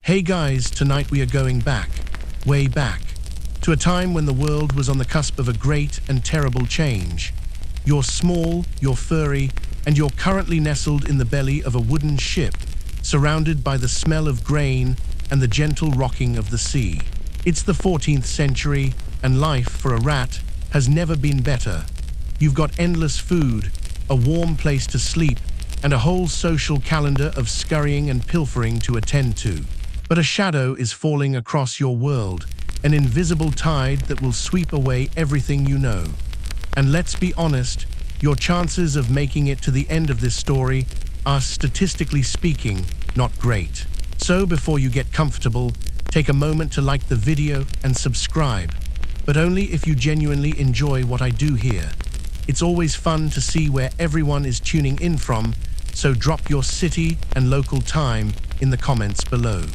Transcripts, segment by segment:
Hey guys, tonight we are going back, way back, to a time when the world was on the cusp of a great and terrible change. You're small, you're furry, and you're currently nestled in the belly of a wooden ship, surrounded by the smell of grain and the gentle rocking of the sea. It's the 14th century, and life for a rat has never been better. You've got endless food, a warm place to sleep, and a whole social calendar of scurrying and pilfering to attend to. But a shadow is falling across your world, an invisible tide that will sweep away everything you know. And let's be honest, your chances of making it to the end of this story are, statistically speaking, not great. So before you get comfortable, take a moment to like the video and subscribe, but only if you genuinely enjoy what I do here. It's always fun to see where everyone is tuning in from, so drop your city and local time in the comments below.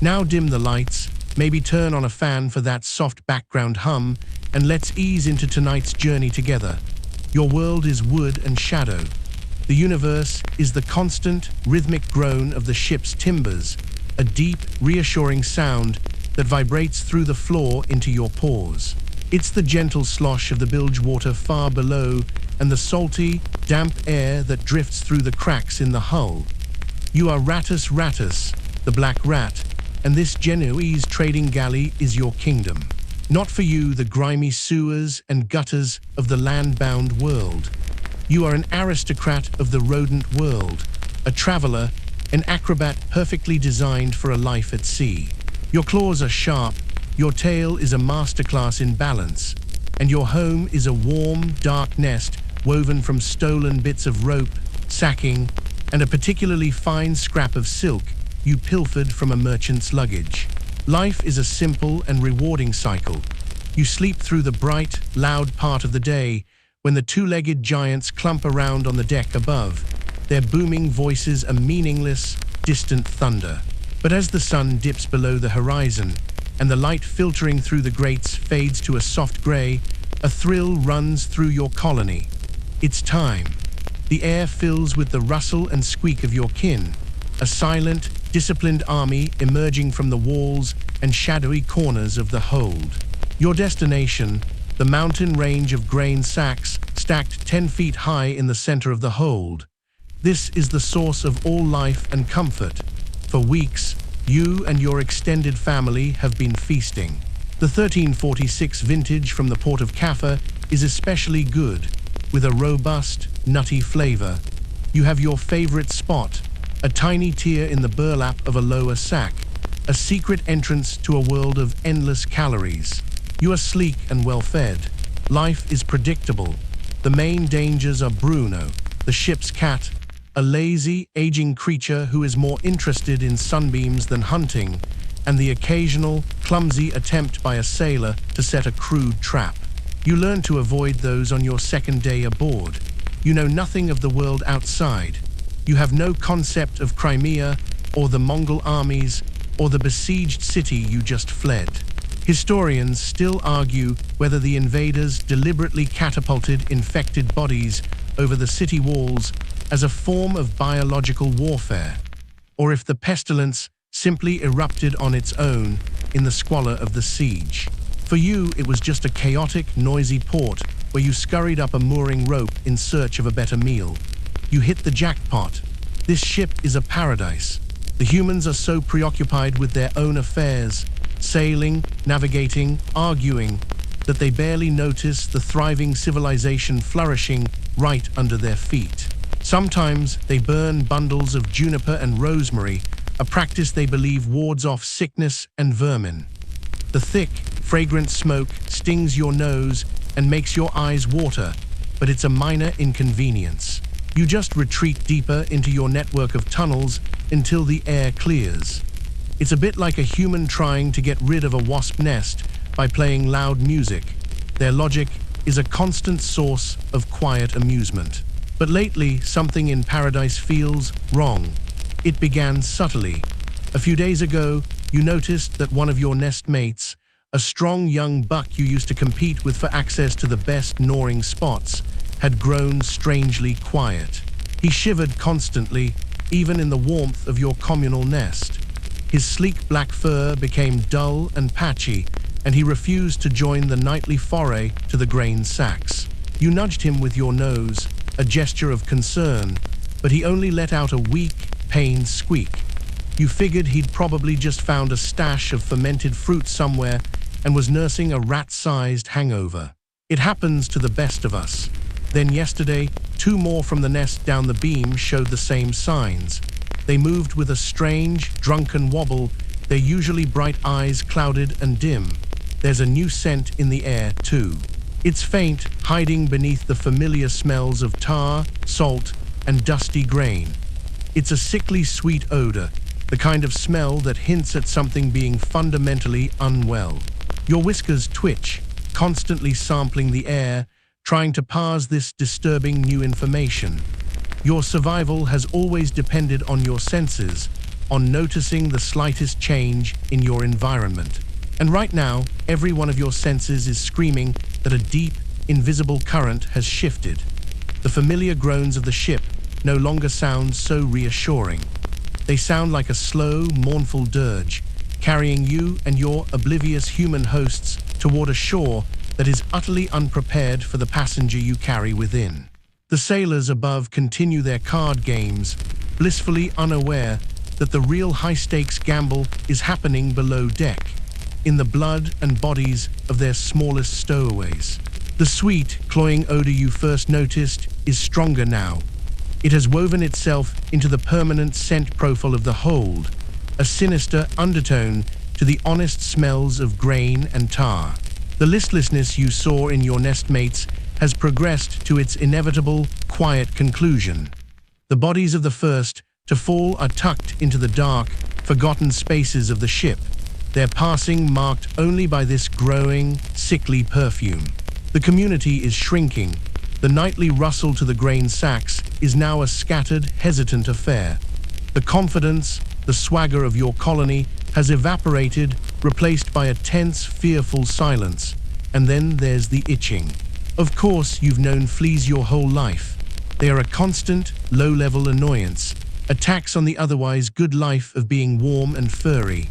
Now dim the lights, maybe turn on a fan for that soft background hum, and let's ease into tonight's journey together. Your world is wood and shadow. The universe is the constant, rhythmic groan of the ship's timbers, a deep, reassuring sound that vibrates through the floor into your pores. It's the gentle slosh of the bilge water far below and the salty, damp air that drifts through the cracks in the hull. You are Rattus Rattus, the black rat, and this Genoese trading galley is your kingdom. Not for you the grimy sewers and gutters of the land-bound world. You are an aristocrat of the rodent world, a traveler, an acrobat perfectly designed for a life at sea. Your claws are sharp, your tail is a masterclass in balance, and your home is a warm, dark nest woven from stolen bits of rope, sacking, and a particularly fine scrap of silk you pilfered from a merchant's luggage. Life is a simple and rewarding cycle. You sleep through the bright, loud part of the day when the two-legged giants clump around on the deck above, their booming voices a meaningless, distant thunder. But as the sun dips below the horizon and the light filtering through the grates fades to a soft gray, a thrill runs through your colony. It's time. The air fills with the rustle and squeak of your kin, a silent, disciplined army emerging from the walls and shadowy corners of the hold. Your destination, the mountain range of grain sacks stacked 10 feet high in the center of the hold. This is the source of all life and comfort. For weeks, you and your extended family have been feasting. The 1346 vintage from the port of Kaffa is especially good, with a robust, nutty flavor. You have your favorite spot, a tiny tier in the burlap of a lower sack, a secret entrance to a world of endless calories. You are sleek and well-fed. Life is predictable. The main dangers are Bruno, the ship's cat, a lazy, aging creature who is more interested in sunbeams than hunting, and the occasional, clumsy attempt by a sailor to set a crude trap. You learn to avoid those on your second day aboard. You know nothing of the world outside. You have no concept of Crimea, or the Mongol armies, or the besieged city you just fled. Historians still argue whether the invaders deliberately catapulted infected bodies over the city walls as a form of biological warfare, or if the pestilence simply erupted on its own in the squalor of the siege. For you, it was just a chaotic, noisy port where you scurried up a mooring rope in search of a better meal. You hit the jackpot. This ship is a paradise. The humans are so preoccupied with their own affairs, sailing, navigating, arguing, that they barely notice the thriving civilization flourishing right under their feet. Sometimes they burn bundles of juniper and rosemary, a practice they believe wards off sickness and vermin. The thick, fragrant smoke stings your nose and makes your eyes water, but it's a minor inconvenience. You just retreat deeper into your network of tunnels until the air clears. It's a bit like a human trying to get rid of a wasp nest by playing loud music. Their logic is a constant source of quiet amusement. But lately, something in paradise feels wrong. It began subtly. A few days ago, you noticed that one of your nest mates, a strong young buck you used to compete with for access to the best gnawing spots, had grown strangely quiet. He shivered constantly, even in the warmth of your communal nest. His sleek black fur became dull and patchy, and he refused to join the nightly foray to the grain sacks. You nudged him with your nose, a gesture of concern, but he only let out a weak, pained squeak. You figured he'd probably just found a stash of fermented fruit somewhere and was nursing a rat-sized hangover. It happens to the best of us. Then yesterday, 2 more from the nest down the beam showed the same signs. They moved with a strange, drunken wobble, their usually bright eyes clouded and dim. There's a new scent in the air, too. It's faint, hiding beneath the familiar smells of tar, salt, and dusty grain. It's a sickly sweet odor, the kind of smell that hints at something being fundamentally unwell. Your whiskers twitch, constantly sampling the air, trying to parse this disturbing new information. Your survival has always depended on your senses, on noticing the slightest change in your environment. And right now, every one of your senses is screaming that a deep, invisible current has shifted. The familiar groans of the ship no longer sound so reassuring. They sound like a slow, mournful dirge, carrying you and your oblivious human hosts toward a shore that is utterly unprepared for the passenger you carry within. The sailors above continue their card games, blissfully unaware that the real high-stakes gamble is happening below deck, in the blood and bodies of their smallest stowaways. The sweet, cloying odor you first noticed is stronger now. It has woven itself into the permanent scent profile of the hold, a sinister undertone to the honest smells of grain and tar. The listlessness you saw in your nestmates has progressed to its inevitable, quiet conclusion. The bodies of the first to fall are tucked into the dark, forgotten spaces of the ship, their passing marked only by this growing, sickly perfume. The community is shrinking. The nightly rustle to the grain sacks is now a scattered, hesitant affair. The confidence, the swagger of your colony has evaporated, replaced by a tense, fearful silence. And then there's the itching. Of course, you've known fleas your whole life. They are a constant, low-level annoyance, a tax on the otherwise good life of being warm and furry.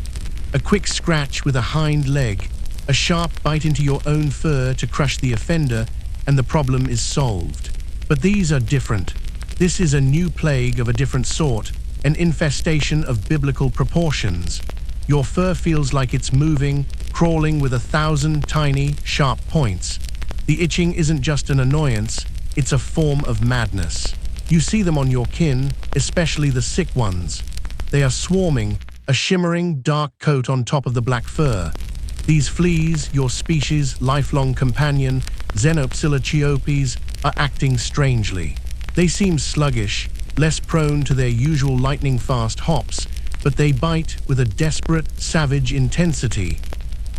A quick scratch with a hind leg, a sharp bite into your own fur to crush the offender, and the problem is solved. But these are different. This is a new plague of a different sort, an infestation of biblical proportions. Your fur feels like it's moving, crawling with 1,000 tiny, sharp points. The itching isn't just an annoyance, it's a form of madness. You see them on your kin, especially the sick ones. They are swarming, a shimmering, dark coat on top of the black fur. These fleas, your species' lifelong companion, Xenopsilochiopes, are acting strangely. They seem sluggish, less prone to their usual lightning-fast hops, but they bite with a desperate, savage intensity.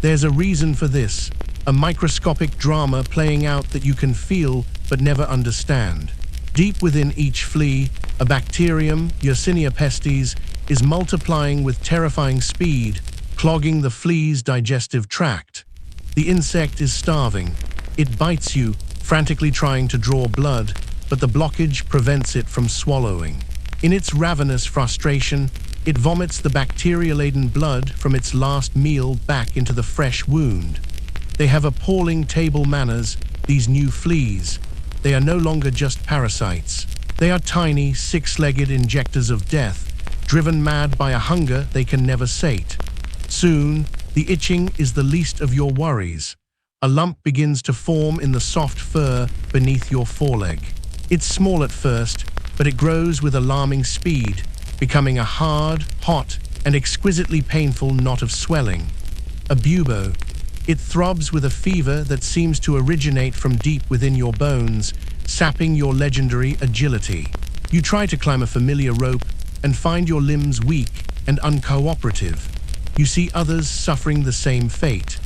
There's a reason for this, a microscopic drama playing out that you can feel but never understand. Deep within each flea, a bacterium, Yersinia pestis, is multiplying with terrifying speed, clogging the flea's digestive tract. The insect is starving. It bites you, frantically trying to draw blood, but the blockage prevents it from swallowing. In its ravenous frustration, it vomits the bacteria-laden blood from its last meal back into the fresh wound. They have appalling table manners, these new fleas. They are no longer just parasites. They are tiny, six-legged injectors of death, driven mad by a hunger they can never sate. Soon, the itching is the least of your worries. A lump begins to form in the soft fur beneath your foreleg. It's small at first, but it grows with alarming speed, becoming a hard, hot, and exquisitely painful knot of swelling. A bubo. It throbs with a fever that seems to originate from deep within your bones, sapping your legendary agility. You try to climb a familiar rope and find your limbs weak and uncooperative. You see others suffering the same fate.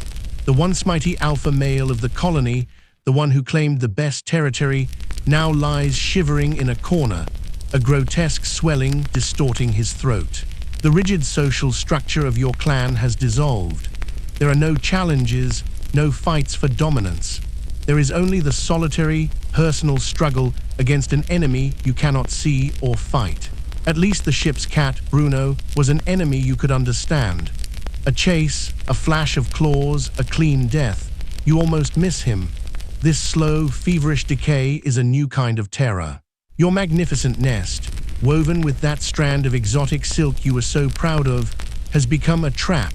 The once mighty alpha male of the colony, the one who claimed the best territory, now lies shivering in a corner, a grotesque swelling distorting his throat. The rigid social structure of your clan has dissolved. There are no challenges, no fights for dominance. There is only the solitary, personal struggle against an enemy you cannot see or fight. At least the ship's cat, Bruno, was an enemy you could understand. A chase, a flash of claws, a clean death. You almost miss him. This slow, feverish decay is a new kind of terror. Your magnificent nest, woven with that strand of exotic silk you were so proud of, has become a trap.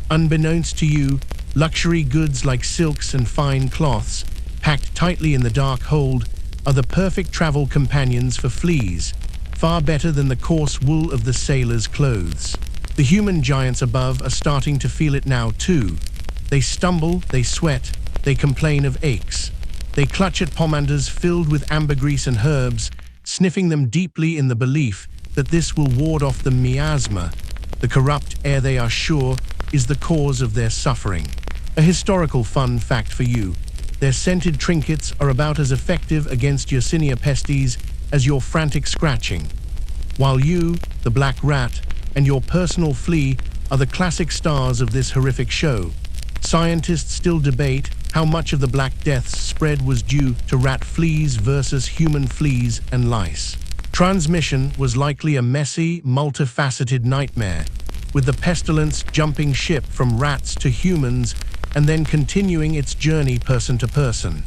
Unbeknownst to you, luxury goods like silks and fine cloths, packed tightly in the dark hold, are the perfect travel companions for fleas, far better than the coarse wool of the sailor's clothes. The human giants above are starting to feel it now too. They stumble, they sweat, they complain of aches. They clutch at pomanders filled with ambergris and herbs, sniffing them deeply in the belief that this will ward off the miasma, the corrupt air they are sure is the cause of their suffering. A historical fun fact for you: their scented trinkets are about as effective against Yersinia pestis as your frantic scratching. While you, the black rat, and your personal flea are the classic stars of this horrific show, scientists still debate how much of the Black Death's spread was due to rat fleas versus human fleas and lice. Transmission was likely a messy, multifaceted nightmare, with the pestilence jumping ship from rats to humans and then continuing its journey person to person.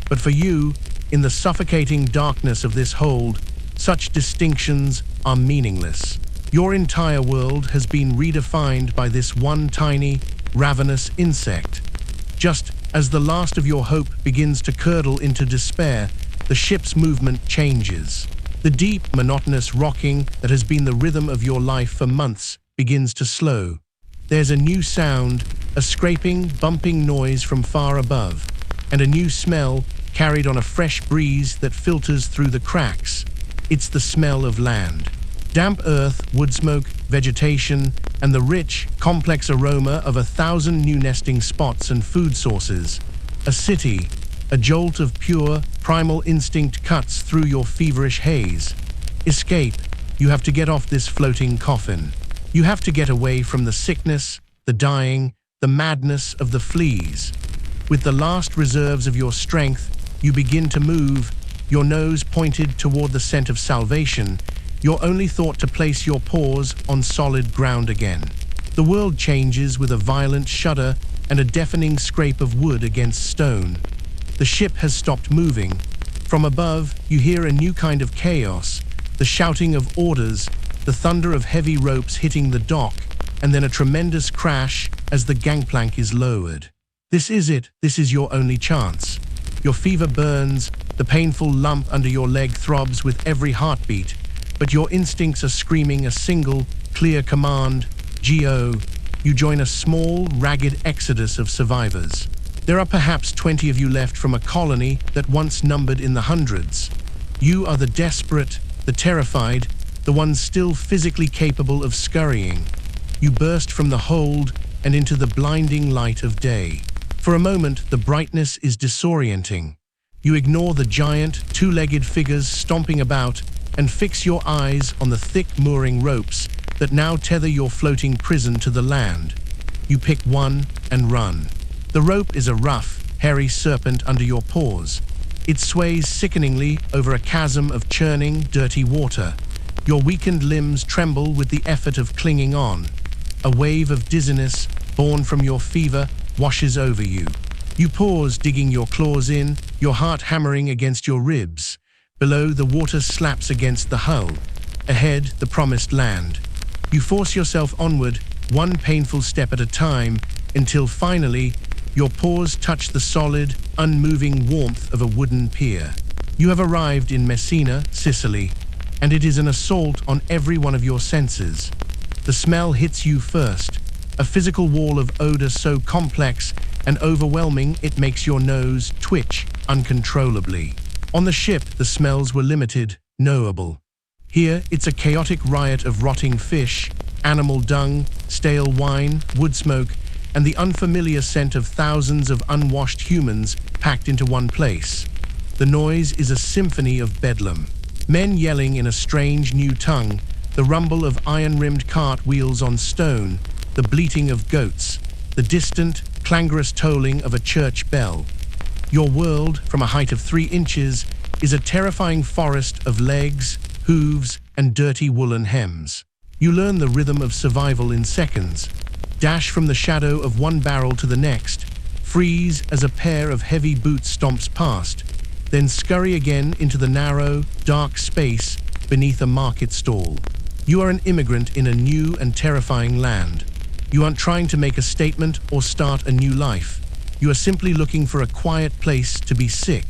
But for you, in the suffocating darkness of this hold, such distinctions are meaningless. Your entire world has been redefined by this one tiny, ravenous insect. Just as the last of your hope begins to curdle into despair, the ship's movement changes. The deep, monotonous rocking that has been the rhythm of your life for months begins to slow. There's a new sound, a scraping, bumping noise from far above, and a new smell carried on a fresh breeze that filters through the cracks. It's the smell of land. Damp earth, wood smoke, vegetation, and the rich, complex aroma of 1,000 new nesting spots and food sources. A city, a jolt of pure, primal instinct cuts through your feverish haze. Escape. You have to get off this floating coffin. You have to get away from the sickness, the dying, the madness of the fleas. With the last reserves of your strength, you begin to move, your nose pointed toward the scent of salvation, your only thought to place your paws on solid ground again. The world changes with a violent shudder and a deafening scrape of wood against stone. The ship has stopped moving. From above, you hear a new kind of chaos, the shouting of orders, the thunder of heavy ropes hitting the dock, and then a tremendous crash as the gangplank is lowered. This is it. This is your only chance. Your fever burns, the painful lump under your leg throbs with every heartbeat, but your instincts are screaming a single, clear command: Go. You join a small, ragged exodus of survivors. There are perhaps 20 of you left from a colony that once numbered in the hundreds. You are the desperate, the terrified, the ones still physically capable of scurrying. You burst from the hold and into the blinding light of day. For a moment, the brightness is disorienting. You ignore the giant, two-legged figures stomping about and fix your eyes on the thick mooring ropes that now tether your floating prison to the land. You pick one and run. The rope is a rough, hairy serpent under your paws. It sways sickeningly over a chasm of churning, dirty water. Your weakened limbs tremble with the effort of clinging on. A wave of dizziness, born from your fever, washes over you. You pause, digging your claws in, your heart hammering against your ribs. Below, the water slaps against the hull. Ahead, the promised land. You force yourself onward, one painful step at a time, until finally, your paws touch the solid, unmoving warmth of a wooden pier. You have arrived in Messina, Sicily, and it is an assault on every one of your senses. The smell hits you first, a physical wall of odor so complex and overwhelming it makes your nose twitch uncontrollably. On the ship, the smells were limited, knowable. Here, it's a chaotic riot of rotting fish, animal dung, stale wine, wood smoke, and the unfamiliar scent of thousands of unwashed humans packed into one place. The noise is a symphony of bedlam. Men yelling in a strange new tongue, the rumble of iron-rimmed cart wheels on stone, the bleating of goats, the distant, clangorous tolling of a church bell. Your world, from a height of 3 inches, is a terrifying forest of legs, hooves, and dirty woolen hems. You learn the rhythm of survival in seconds. Dash from the shadow of one barrel to the next, freeze as a pair of heavy boots stomps past, then scurry again into the narrow, dark space beneath a market stall. You are an immigrant in a new and terrifying land. You aren't trying to make a statement or start a new life. You are simply looking for a quiet place to be sick.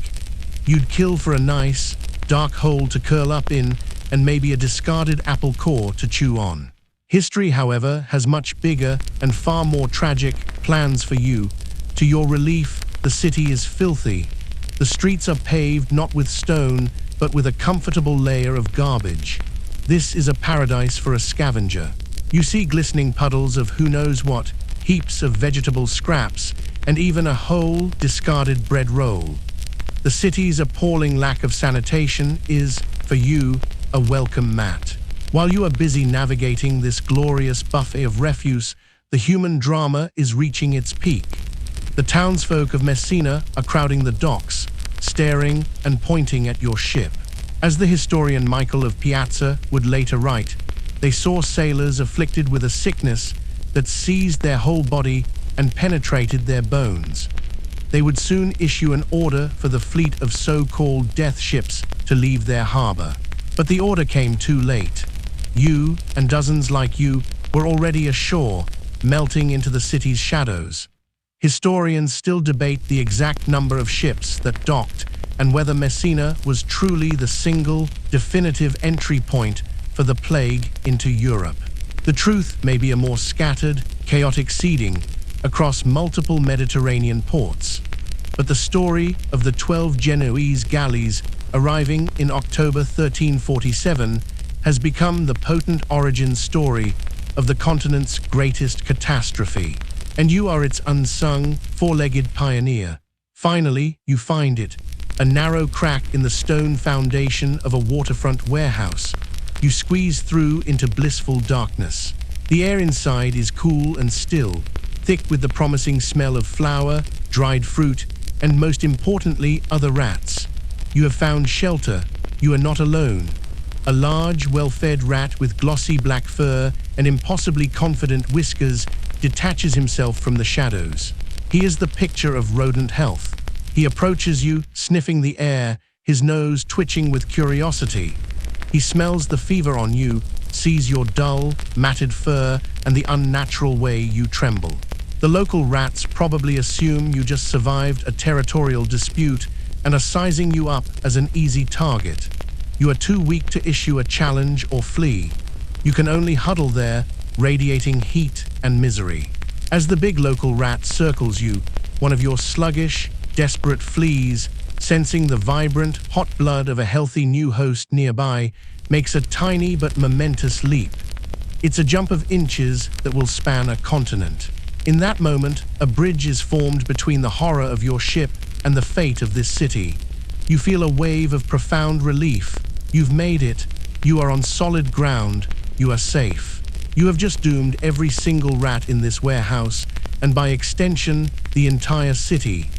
You'd kill for a nice, dark hole to curl up in and maybe a discarded apple core to chew on. History, however, has much bigger and far more tragic plans for you. To your relief, the city is filthy. The streets are paved not with stone, but with a comfortable layer of garbage. This is a paradise for a scavenger. You see glistening puddles of who knows what, heaps of vegetable scraps, and even a whole, discarded bread roll. The city's appalling lack of sanitation is, for you, a welcome mat. While you are busy navigating this glorious buffet of refuse, the human drama is reaching its peak. The townsfolk of Messina are crowding the docks, staring and pointing at your ship. As the historian Michael of Piazza would later write, they saw sailors afflicted with a sickness that seized their whole body and penetrated their bones. They would soon issue an order for the fleet of so-called death ships to leave their harbor. But the order came too late. You, and dozens like you, were already ashore, melting into the city's shadows. Historians still debate the exact number of ships that docked and whether Messina was truly the single, definitive entry point for the plague into Europe. The truth may be a more scattered, chaotic seeding across multiple Mediterranean ports. But the story of the 12 Genoese galleys arriving in October 1347 has become the potent origin story of the continent's greatest catastrophe. And you are its unsung, four-legged pioneer. Finally, you find it, a narrow crack in the stone foundation of a waterfront warehouse. You squeeze through into blissful darkness. The air inside is cool and still, thick with the promising smell of flour, dried fruit, and most importantly, other rats. You have found shelter. You are not alone. A large, well-fed rat with glossy black fur and impossibly confident whiskers detaches himself from the shadows. He is the picture of rodent health. He approaches you, sniffing the air, his nose twitching with curiosity. He smells the fever on you, sees your dull, matted fur, and the unnatural way you tremble. The local rats probably assume you just survived a territorial dispute and are sizing you up as an easy target. You are too weak to issue a challenge or flee. You can only huddle there, radiating heat and misery. As the big local rat circles you, one of your sluggish, desperate fleas, sensing the vibrant, hot blood of a healthy new host nearby, makes a tiny but momentous leap. It's a jump of inches that will span a continent. In that moment, a bridge is formed between the horror of your ship and the fate of this city. You feel a wave of profound relief. You've made it. You are on solid ground. You are safe. You have just doomed every single rat in this warehouse, and by extension, the entire city.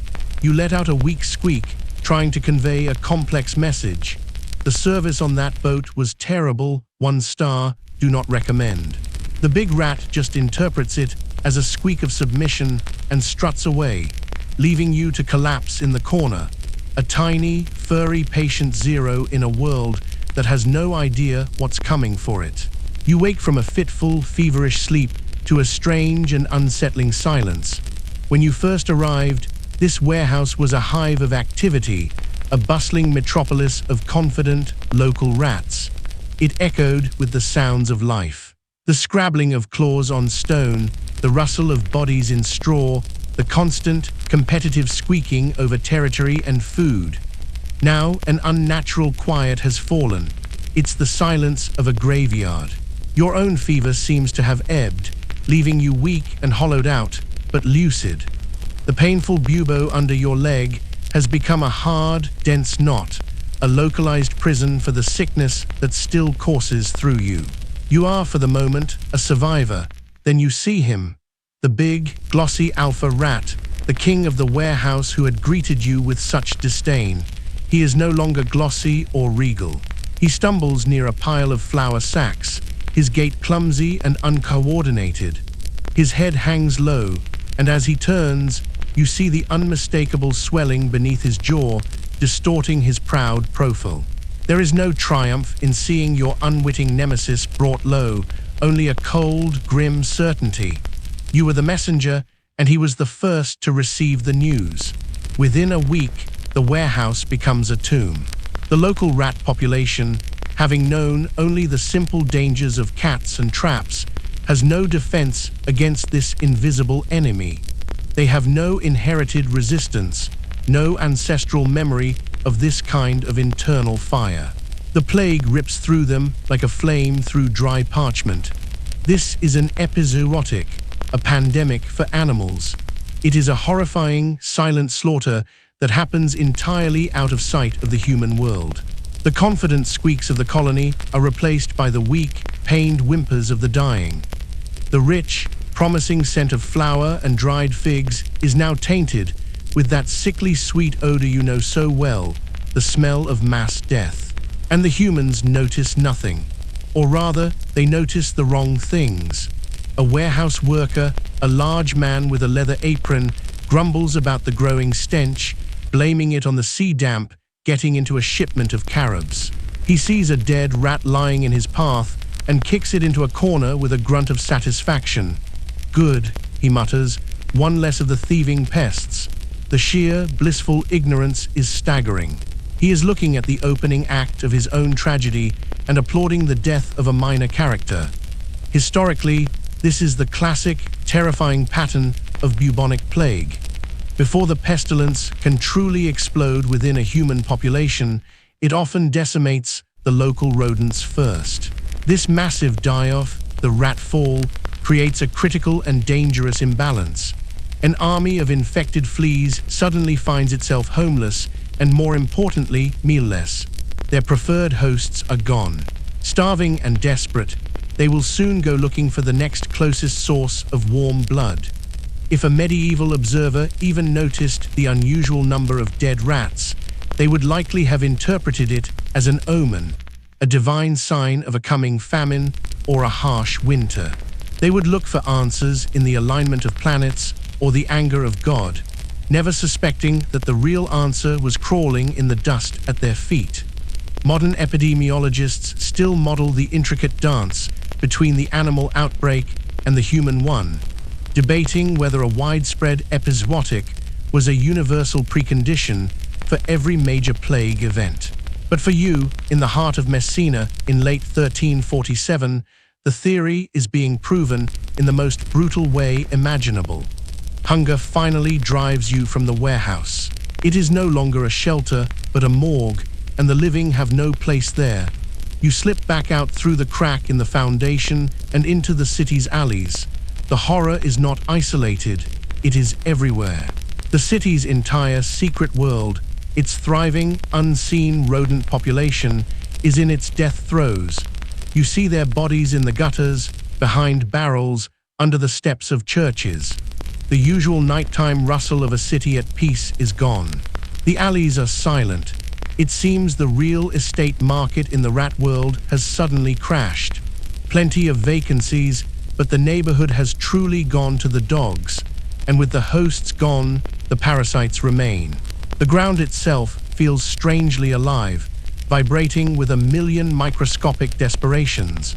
You let out a weak squeak, trying to convey a complex message. The service on that boat was terrible, 1 star, do not recommend. The big rat just interprets it as a squeak of submission and struts away, leaving you to collapse in the corner. A tiny, furry patient zero in a world that has no idea what's coming for it. You wake from a fitful, feverish sleep to a strange and unsettling silence. When you first arrived, this warehouse was a hive of activity, a bustling metropolis of confident, local rats. It echoed with the sounds of life. The scrabbling of claws on stone, the rustle of bodies in straw, the constant, competitive squeaking over territory and food. Now, an unnatural quiet has fallen. It's the silence of a graveyard. Your own fever seems to have ebbed, leaving you weak and hollowed out, but lucid. The painful bubo under your leg has become a hard, dense knot, a localized prison for the sickness that still courses through you. You are, for the moment, a survivor. Then you see him, the big, glossy alpha rat, the king of the warehouse who had greeted you with such disdain. He is no longer glossy or regal. He stumbles near a pile of flour sacks, his gait clumsy and uncoordinated. His head hangs low, and as he turns, you see the unmistakable swelling beneath his jaw, distorting his proud profile. There is no triumph in seeing your unwitting nemesis brought low, only a cold, grim certainty. You were the messenger, and he was the first to receive the news. Within a week, the warehouse becomes a tomb. The local rat population, having known only the simple dangers of cats and traps, has no defense against this invisible enemy. They have no inherited resistance, no ancestral memory of this kind of internal fire. The plague rips through them like a flame through dry parchment. This is an epizootic, a pandemic for animals. It is a horrifying, silent slaughter that happens entirely out of sight of the human world. The confident squeaks of the colony are replaced by the weak, pained whimpers of the dying. The rich, promising scent of flour and dried figs is now tainted with that sickly sweet odor you know so well, the smell of mass death. And the humans notice nothing. Or rather, they notice the wrong things. A warehouse worker, a large man with a leather apron, grumbles about the growing stench, blaming it on the sea damp getting into a shipment of carobs. He sees a dead rat lying in his path and kicks it into a corner with a grunt of satisfaction. Good, he mutters, one less of the thieving pests. The sheer, blissful ignorance is staggering. He is looking at the opening act of his own tragedy and applauding the death of a minor character. Historically, this is the classic, terrifying pattern of bubonic plague. Before the pestilence can truly explode within a human population, it often decimates the local rodents first. This massive die-off, the rat fall, creates a critical and dangerous imbalance. An army of infected fleas suddenly finds itself homeless and, more importantly, mealless. Their preferred hosts are gone. Starving and desperate, they will soon go looking for the next closest source of warm blood. If a medieval observer even noticed the unusual number of dead rats, they would likely have interpreted it as an omen, a divine sign of a coming famine or a harsh winter. They would look for answers in the alignment of planets or the anger of God, never suspecting that the real answer was crawling in the dust at their feet. Modern epidemiologists still model the intricate dance between the animal outbreak and the human one, debating whether a widespread epizootic was a universal precondition for every major plague event. But for you, in the heart of Messina in late 1347, the theory is being proven in the most brutal way imaginable. Hunger finally drives you from the warehouse. It is no longer a shelter, but a morgue, and the living have no place there. You slip back out through the crack in the foundation and into the city's alleys. The horror is not isolated, it is everywhere. The city's entire secret world, its thriving, unseen rodent population, is in its death throes. You see their bodies in the gutters, behind barrels, under the steps of churches. The usual nighttime rustle of a city at peace is gone. The alleys are silent. It seems the real estate market in the rat world has suddenly crashed. Plenty of vacancies, but the neighborhood has truly gone to the dogs, and with the hosts gone, the parasites remain. The ground itself feels strangely alive, vibrating with a million microscopic desperations.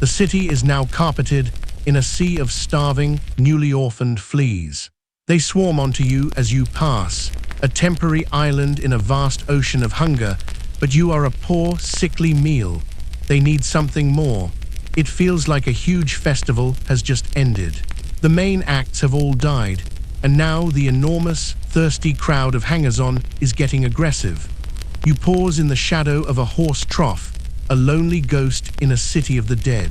The city is now carpeted in a sea of starving, newly orphaned fleas. They swarm onto you as you pass, a temporary island in a vast ocean of hunger, but you are a poor, sickly meal. They need something more. It feels like a huge festival has just ended. The main acts have all died, and now the enormous, thirsty crowd of hangers-on is getting aggressive. You pause in the shadow of a horse trough, a lonely ghost in a city of the dead.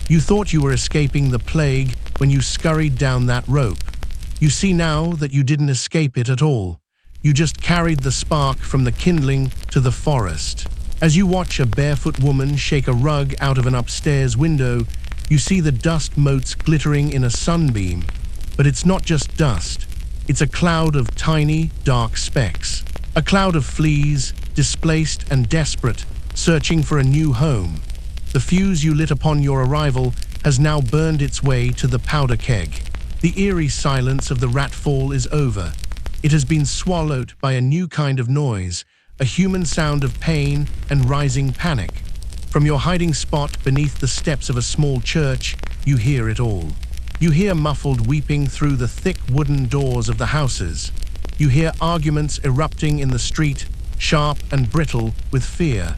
You thought you were escaping the plague when you scurried down that rope. You see now that you didn't escape it at all. You just carried the spark from the kindling to the forest. As you watch a barefoot woman shake a rug out of an upstairs window, you see the dust motes glittering in a sunbeam. But it's not just dust. It's a cloud of tiny, dark specks. A cloud of fleas, displaced and desperate, searching for a new home. The fuse you lit upon your arrival has now burned its way to the powder keg. The eerie silence of the rat fall is over. It has been swallowed by a new kind of noise, a human sound of pain and rising panic. From your hiding spot beneath the steps of a small church, you hear it all. You hear muffled weeping through the thick wooden doors of the houses. You hear arguments erupting in the street, sharp and brittle with fear.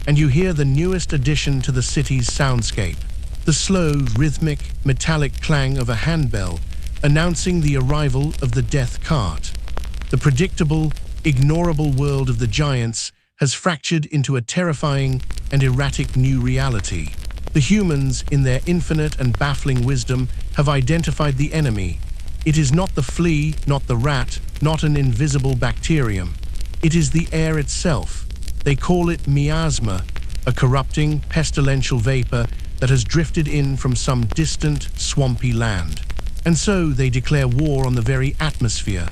And you hear the newest addition to the city's soundscape, the slow, rhythmic, metallic clang of a handbell announcing the arrival of the death cart. The predictable, ignorable world of the giants has fractured into a terrifying and erratic new reality. The humans, in their infinite and baffling wisdom, have identified the enemy. It is not the flea, not the rat, not an invisible bacterium. It is the air itself. They call it miasma, a corrupting, pestilential vapor that has drifted in from some distant, swampy land. And so they declare war on the very atmosphere.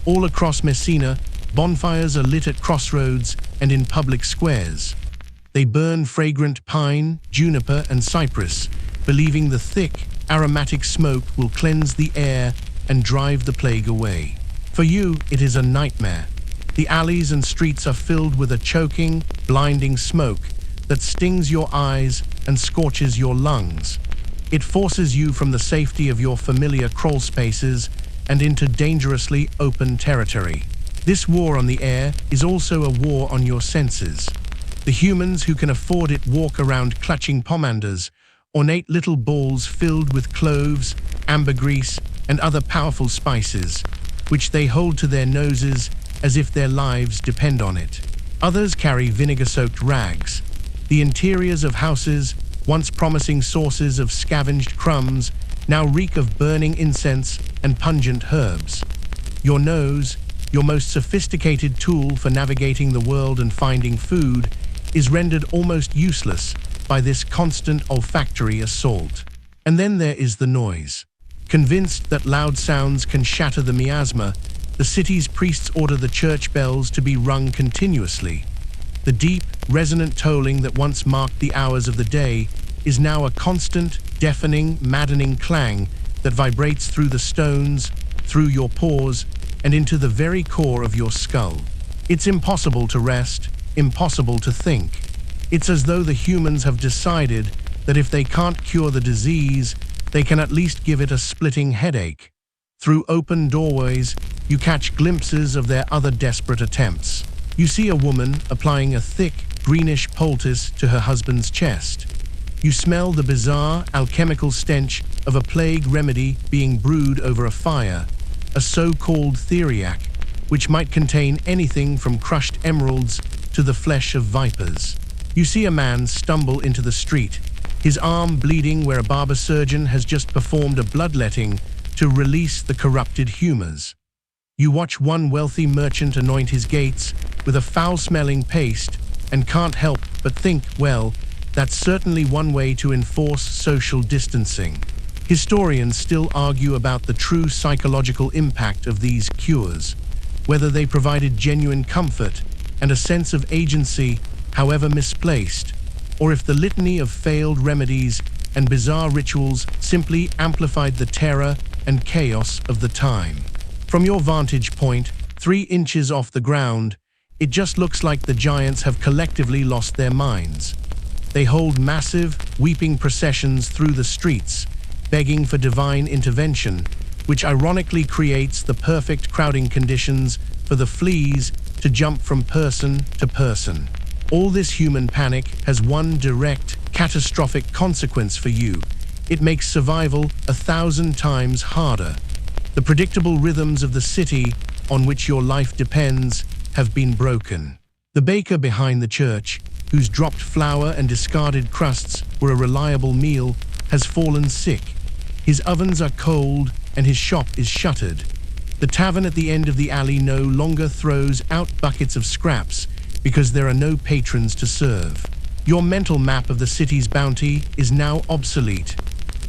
All across Messina, bonfires are lit at crossroads and in public squares. They burn fragrant pine, juniper, and cypress, believing the thick, aromatic smoke will cleanse the air and drive the plague away. For you, it is a nightmare. The alleys and streets are filled with a choking, blinding smoke that stings your eyes and scorches your lungs. It forces you from the safety of your familiar crawl spaces and into dangerously open territory. This war on the air is also a war on your senses. The humans who can afford it walk around clutching pomanders, ornate little balls filled with cloves, ambergris, and other powerful spices, which they hold to their noses as if their lives depend on it. Others carry vinegar-soaked rags. The interiors of houses, once promising sources of scavenged crumbs, now reek of burning incense and pungent herbs. Your nose, your most sophisticated tool for navigating the world and finding food, is rendered almost useless by this constant olfactory assault. And then there is the noise. Convinced that loud sounds can shatter the miasma, the city's priests order the church bells to be rung continuously. The deep, resonant tolling that once marked the hours of the day is now a constant, deafening, maddening clang that vibrates through the stones, through your pores, and into the very core of your skull. It's impossible to rest, impossible to think. It's as though the humans have decided that if they can't cure the disease, they can at least give it a splitting headache. Through open doorways, you catch glimpses of their other desperate attempts. You see a woman applying a thick, greenish poultice to her husband's chest. You smell the bizarre, alchemical stench of a plague remedy being brewed over a fire, a so-called theriac, which might contain anything from crushed emeralds to the flesh of vipers. You see a man stumble into the street, his arm bleeding where a barber surgeon has just performed a bloodletting to release the corrupted humors. You watch one wealthy merchant anoint his gates with a foul-smelling paste and can't help but think, well, that's certainly one way to enforce social distancing. Historians still argue about the true psychological impact of these cures, whether they provided genuine comfort and a sense of agency, however misplaced, or if the litany of failed remedies and bizarre rituals simply amplified the terror and chaos of the time. From your vantage point, 3 inches off the ground, it just looks like the giants have collectively lost their minds. They hold massive, weeping processions through the streets, begging for divine intervention, which ironically creates the perfect crowding conditions for the fleas to jump from person to person. All this human panic has one direct, catastrophic consequence for you. It makes survival 1,000 times harder. The predictable rhythms of the city on which your life depends have been broken. The baker behind the church, whose dropped flour and discarded crusts were a reliable meal, has fallen sick. His ovens are cold and his shop is shuttered. The tavern at the end of the alley no longer throws out buckets of scraps because there are no patrons to serve. Your mental map of the city's bounty is now obsolete.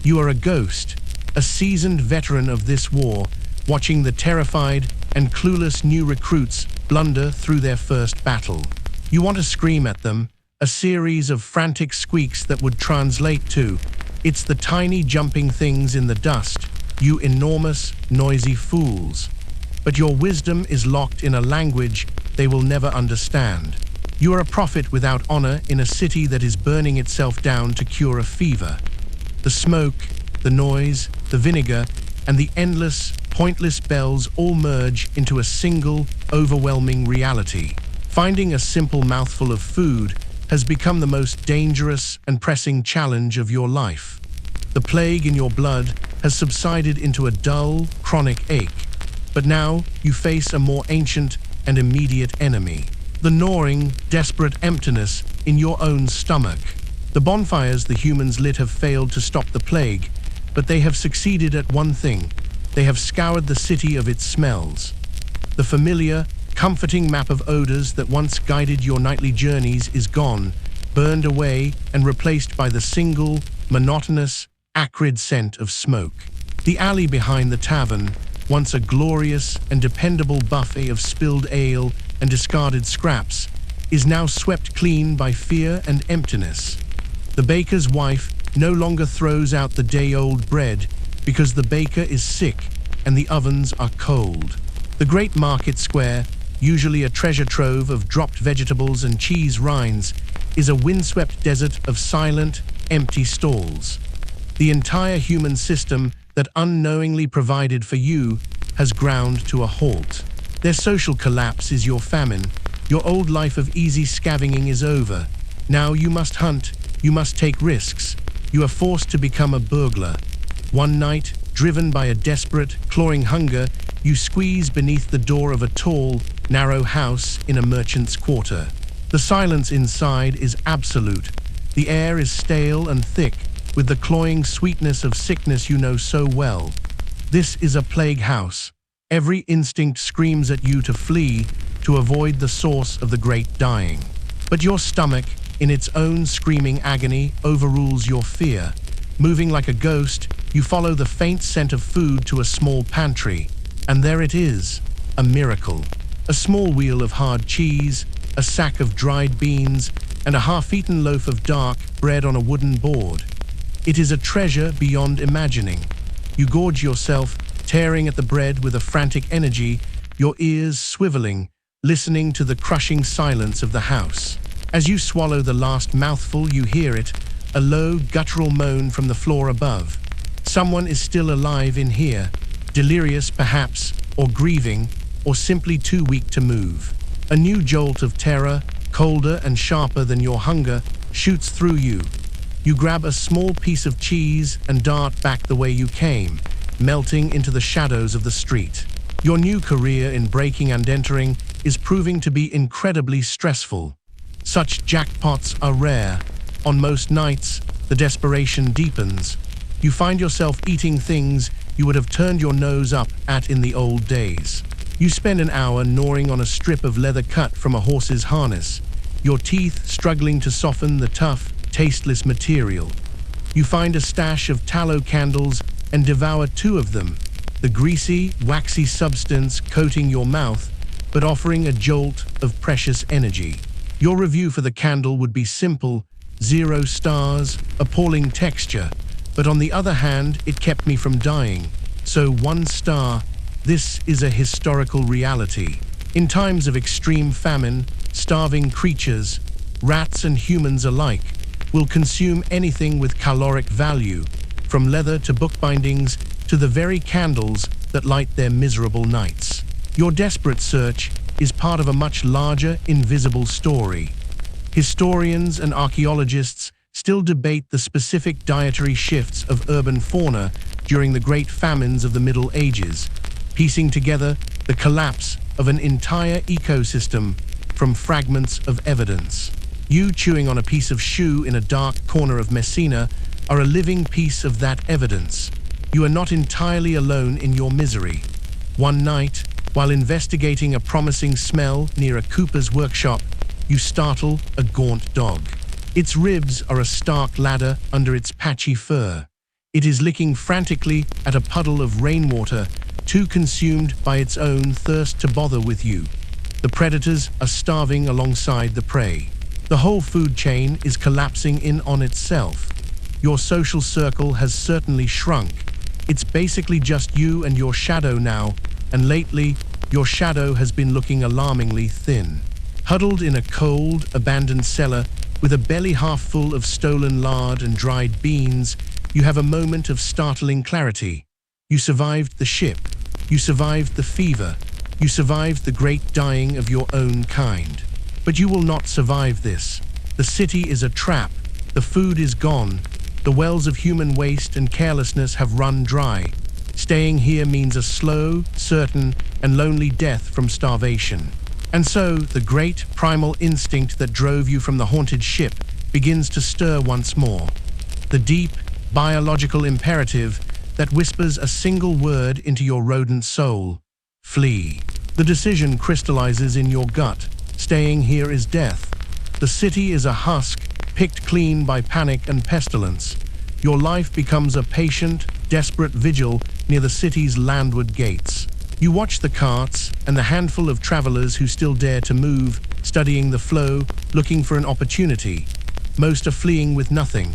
You are a ghost, a seasoned veteran of this war, watching the terrified and clueless new recruits blunder through their first battle. You want to scream at them, a series of frantic squeaks that would translate to, "It's the tiny jumping things in the dust, you enormous, noisy fools." But your wisdom is locked in a language they will never understand. You are a prophet without honor in a city that is burning itself down to cure a fever. The smoke, the noise, the vinegar, and the endless, pointless bells all merge into a single, overwhelming reality. Finding a simple mouthful of food has become the most dangerous and pressing challenge of your life. The plague in your blood has subsided into a dull, chronic ache. But now you face a more ancient and immediate enemy. The gnawing, desperate emptiness in your own stomach. The bonfires the humans lit have failed to stop the plague, but they have succeeded at one thing. They have scoured the city of its smells. The familiar, comforting map of odors that once guided your nightly journeys is gone, burned away, and replaced by the single, monotonous, acrid scent of smoke. The alley behind the tavern, once a glorious and dependable buffet of spilled ale and discarded scraps, is now swept clean by fear and emptiness. The baker's wife no longer throws out the day-old bread because the baker is sick and the ovens are cold. The great market square, usually a treasure trove of dropped vegetables and cheese rinds, is a windswept desert of silent, empty stalls. The entire human system that unknowingly provided for you has ground to a halt. Their social collapse is your famine. Your old life of easy scavenging is over. Now you must hunt, you must take risks. You are forced to become a burglar. One night, driven by a desperate, clawing hunger, you squeeze beneath the door of a tall, narrow house in a merchant's quarter. The silence inside is absolute. The air is stale and thick, with the cloying sweetness of sickness you know so well. This is a plague house. Every instinct screams at you to flee, to avoid the source of the great dying. But your stomach, in its own screaming agony, overrules your fear. Moving like a ghost, you follow the faint scent of food to a small pantry. And there it is, a miracle. A small wheel of hard cheese, a sack of dried beans, and a half-eaten loaf of dark bread on a wooden board. It is a treasure beyond imagining. You gorge yourself, tearing at the bread with a frantic energy, your ears swiveling, listening to the crushing silence of the house. As you swallow the last mouthful, you hear it, a low, guttural moan from the floor above. Someone is still alive in here, delirious perhaps, or grieving, or simply too weak to move. A new jolt of terror, colder and sharper than your hunger, shoots through you. You grab a small piece of cheese and dart back the way you came, melting into the shadows of the street. Your new career in breaking and entering is proving to be incredibly stressful. Such jackpots are rare. On most nights, the desperation deepens. You find yourself eating things you would have turned your nose up at in the old days. You spend an hour gnawing on a strip of leather cut from a horse's harness, your teeth struggling to soften the tough, tasteless material. You find a stash of tallow candles and devour two of them, the greasy, waxy substance coating your mouth, but offering a jolt of precious energy. Your review for the candle would be simple: 0 stars, appalling texture, but on the other hand, it kept me from dying. So 1 star, this is a historical reality. In times of extreme famine, starving creatures, rats and humans alike, will consume anything with caloric value, from leather to bookbindings to the very candles that light their miserable nights. Your desperate search is part of a much larger, invisible story. Historians and archaeologists still debate the specific dietary shifts of urban fauna during the great famines of the Middle Ages, piecing together the collapse of an entire ecosystem from fragments of evidence. You chewing on a piece of shoe in a dark corner of Messina are a living piece of that evidence. You are not entirely alone in your misery. One night, while investigating a promising smell near a cooper's workshop, you startle a gaunt dog. Its ribs are a stark ladder under its patchy fur. It is licking frantically at a puddle of rainwater, too consumed by its own thirst to bother with you. The predators are starving alongside the prey. The whole food chain is collapsing in on itself. Your social circle has certainly shrunk. It's basically just you and your shadow now, and lately, your shadow has been looking alarmingly thin. Huddled in a cold, abandoned cellar, with a belly half full of stolen lard and dried beans, you have a moment of startling clarity. You survived the ship. You survived the fever. You survived the great dying of your own kind. But you will not survive this. The city is a trap. The food is gone. The wells of human waste and carelessness have run dry. Staying here means a slow, certain, and lonely death from starvation. And so, the great, primal instinct that drove you from the haunted ship begins to stir once more. The deep, biological imperative that whispers a single word into your rodent soul: flee. The decision crystallizes in your gut. Staying here is death. The city is a husk, picked clean by panic and pestilence. Your life becomes a patient, desperate vigil near the city's landward gates. You watch the carts and the handful of travelers who still dare to move, studying the flow, looking for an opportunity. Most are fleeing with nothing.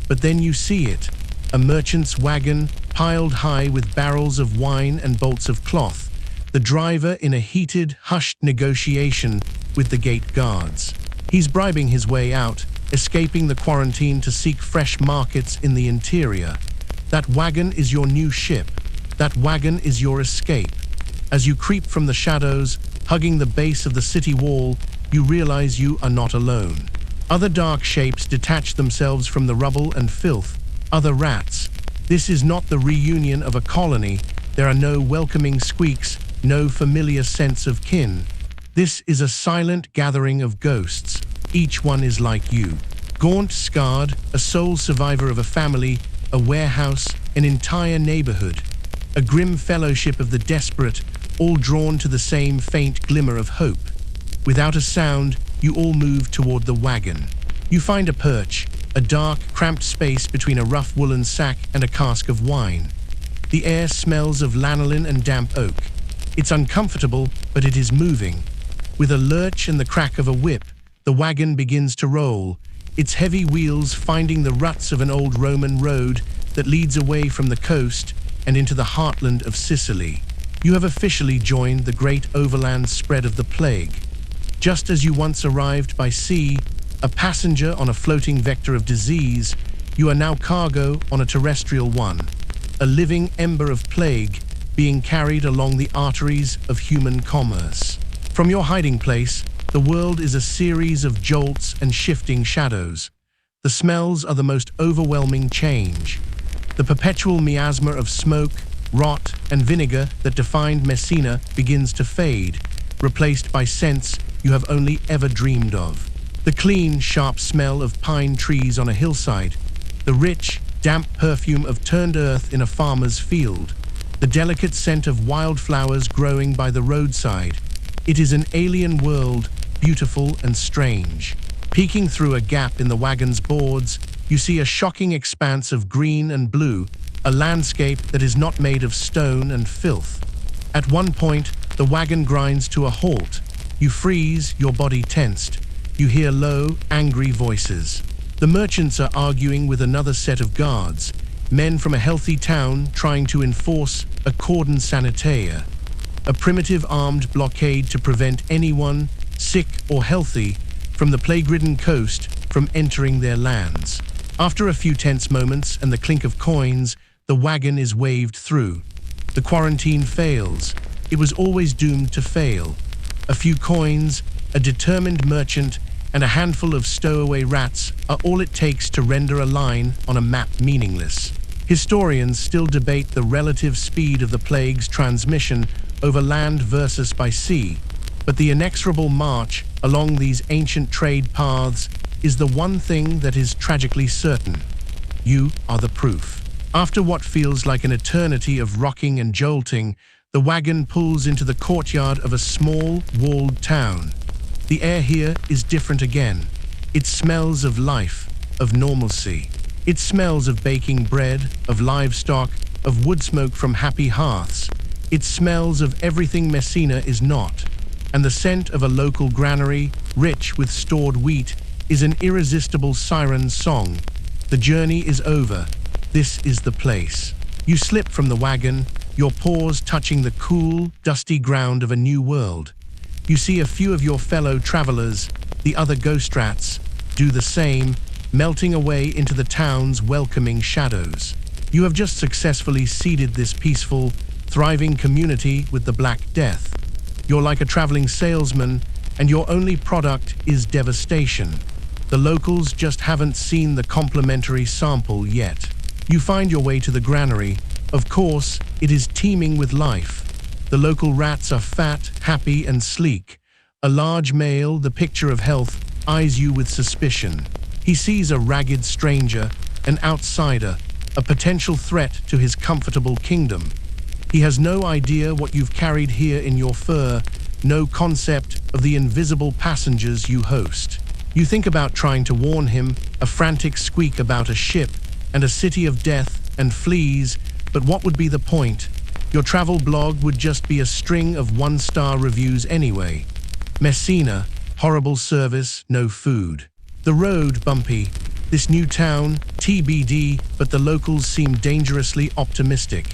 But then you see it, a merchant's wagon piled high with barrels of wine and bolts of cloth, the driver in a heated, hushed negotiation with the gate guards. He's bribing his way out, escaping the quarantine to seek fresh markets in the interior. That wagon is your new ship. That wagon is your escape. As you creep from the shadows, hugging the base of the city wall, you realize you are not alone. Other dark shapes detach themselves from the rubble and filth. Other rats. This is not the reunion of a colony. There are no welcoming squeaks, no familiar sense of kin. This is a silent gathering of ghosts. Each one is like you. Gaunt, scarred, a sole survivor of a family, a warehouse, an entire neighborhood. A grim fellowship of the desperate, all drawn to the same faint glimmer of hope. Without a sound, you all move toward the wagon. You find a perch, a dark, cramped space between a rough woolen sack and a cask of wine. The air smells of lanolin and damp oak. It's uncomfortable, but it is moving. With a lurch and the crack of a whip, the wagon begins to roll, its heavy wheels finding the ruts of an old Roman road that leads away from the coast and into the heartland of Sicily. You have officially joined the great overland spread of the plague. Just as you once arrived by sea, a passenger on a floating vector of disease, you are now cargo on a terrestrial one, a living ember of plague being carried along the arteries of human commerce. From your hiding place, the world is a series of jolts and shifting shadows. The smells are the most overwhelming change. The perpetual miasma of smoke, rot, and vinegar that defined Messina begins to fade, replaced by scents you have only ever dreamed of. The clean, sharp smell of pine trees on a hillside, the rich, damp perfume of turned earth in a farmer's field, the delicate scent of wildflowers growing by the roadside. It is an alien world, beautiful and strange. Peeking through a gap in the wagon's boards, you see a shocking expanse of green and blue, a landscape that is not made of stone and filth. At one point, the wagon grinds to a halt. You freeze, your body tensed. You hear low, angry voices. The merchants are arguing with another set of guards, men from a healthy town trying to enforce a cordon sanitaire, a primitive armed blockade to prevent anyone, sick or healthy, from the plague-ridden coast from entering their lands. After a few tense moments and the clink of coins, the wagon is waved through. The quarantine fails. It was always doomed to fail. A few coins, a determined merchant, and a handful of stowaway rats are all it takes to render a line on a map meaningless. Historians still debate the relative speed of the plague's transmission over land versus by sea, but the inexorable march along these ancient trade paths is the one thing that is tragically certain. You are the proof. After what feels like an eternity of rocking and jolting, the wagon pulls into the courtyard of a small, walled town. The air here is different again. It smells of life, of normalcy. It smells of baking bread, of livestock, of wood smoke from happy hearths. It smells of everything Messina is not. And the scent of a local granary, rich with stored wheat, is an irresistible siren song. The journey is over. This is the place. You slip from the wagon, your paws touching the cool, dusty ground of a new world. You see a few of your fellow travelers, the other ghost rats, do the same, melting away into the town's welcoming shadows. You have just successfully seeded this peaceful, thriving community with the Black Death. You're like a traveling salesman, and your only product is devastation. The locals just haven't seen the complimentary sample yet. You find your way to the granary. Of course, it is teeming with life. The local rats are fat, happy, and sleek. A large male, the picture of health, eyes you with suspicion. He sees a ragged stranger, an outsider, a potential threat to his comfortable kingdom. He has no idea what you've carried here in your fur, no concept of the invisible passengers you host. You think about trying to warn him, a frantic squeak about a ship and a city of death and fleas, but what would be the point? Your travel blog would just be a string of one-star reviews anyway. Messina, horrible service, no food. The road, bumpy. This new town, TBD, but the locals seem dangerously optimistic.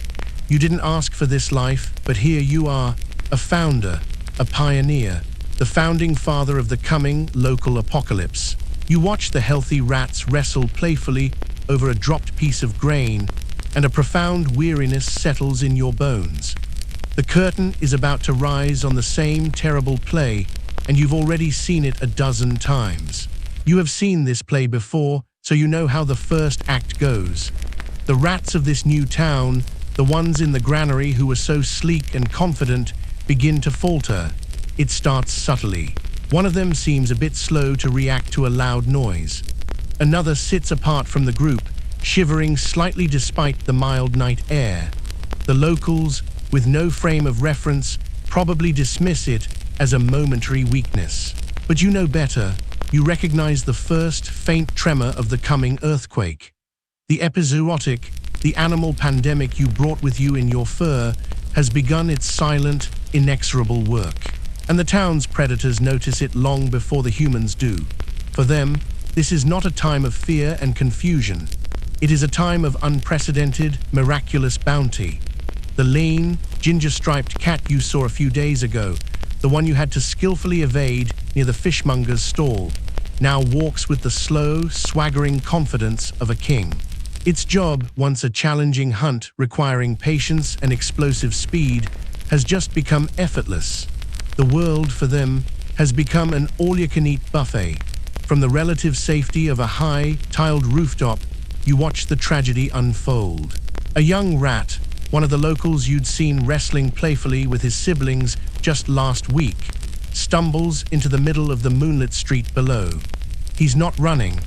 You didn't ask for this life, but here you are, a founder, a pioneer, the founding father of the coming local apocalypse. You watch the healthy rats wrestle playfully over a dropped piece of grain, and a profound weariness settles in your bones. The curtain is about to rise on the same terrible play, and you've already seen it a dozen times. You have seen this play before, so you know how the first act goes. The rats of this new town, the ones in the granary who were so sleek and confident, begin to falter. It starts subtly. One of them seems a bit slow to react to a loud noise. Another sits apart from the group, shivering slightly despite the mild night air. The locals, with no frame of reference, probably dismiss it as a momentary weakness. But you know better. You recognize the first faint tremor of the coming earthquake. The epizootic, the animal pandemic you brought with you in your fur, has begun its silent, inexorable work. And the town's predators notice it long before the humans do. For them, this is not a time of fear and confusion. It is a time of unprecedented, miraculous bounty. The lean, ginger-striped cat you saw a few days ago, the one you had to skillfully evade near the fishmonger's stall, now walks with the slow, swaggering confidence of a king. Its job, once a challenging hunt requiring patience and explosive speed, has just become effortless. The world, for them, has become an all-you-can-eat buffet. From the relative safety of a high, tiled rooftop, you watch the tragedy unfold. A young rat, one of the locals you'd seen wrestling playfully with his siblings just last week, stumbles into the middle of the moonlit street below. He's not running.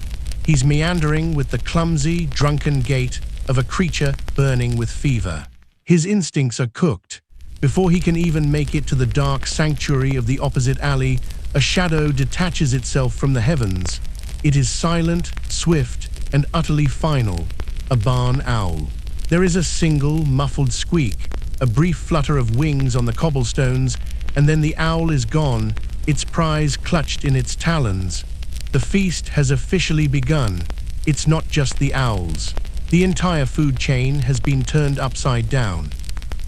He's meandering with the clumsy, drunken gait of a creature burning with fever. His instincts are cooked. Before he can even make it to the dark sanctuary of the opposite alley, a shadow detaches itself from the heavens. It is silent, swift, and utterly final, a barn owl. There is a single, muffled squeak, a brief flutter of wings on the cobblestones, and then the owl is gone, its prize clutched in its talons. The feast has officially begun. It's not just the owls. The entire food chain has been turned upside down.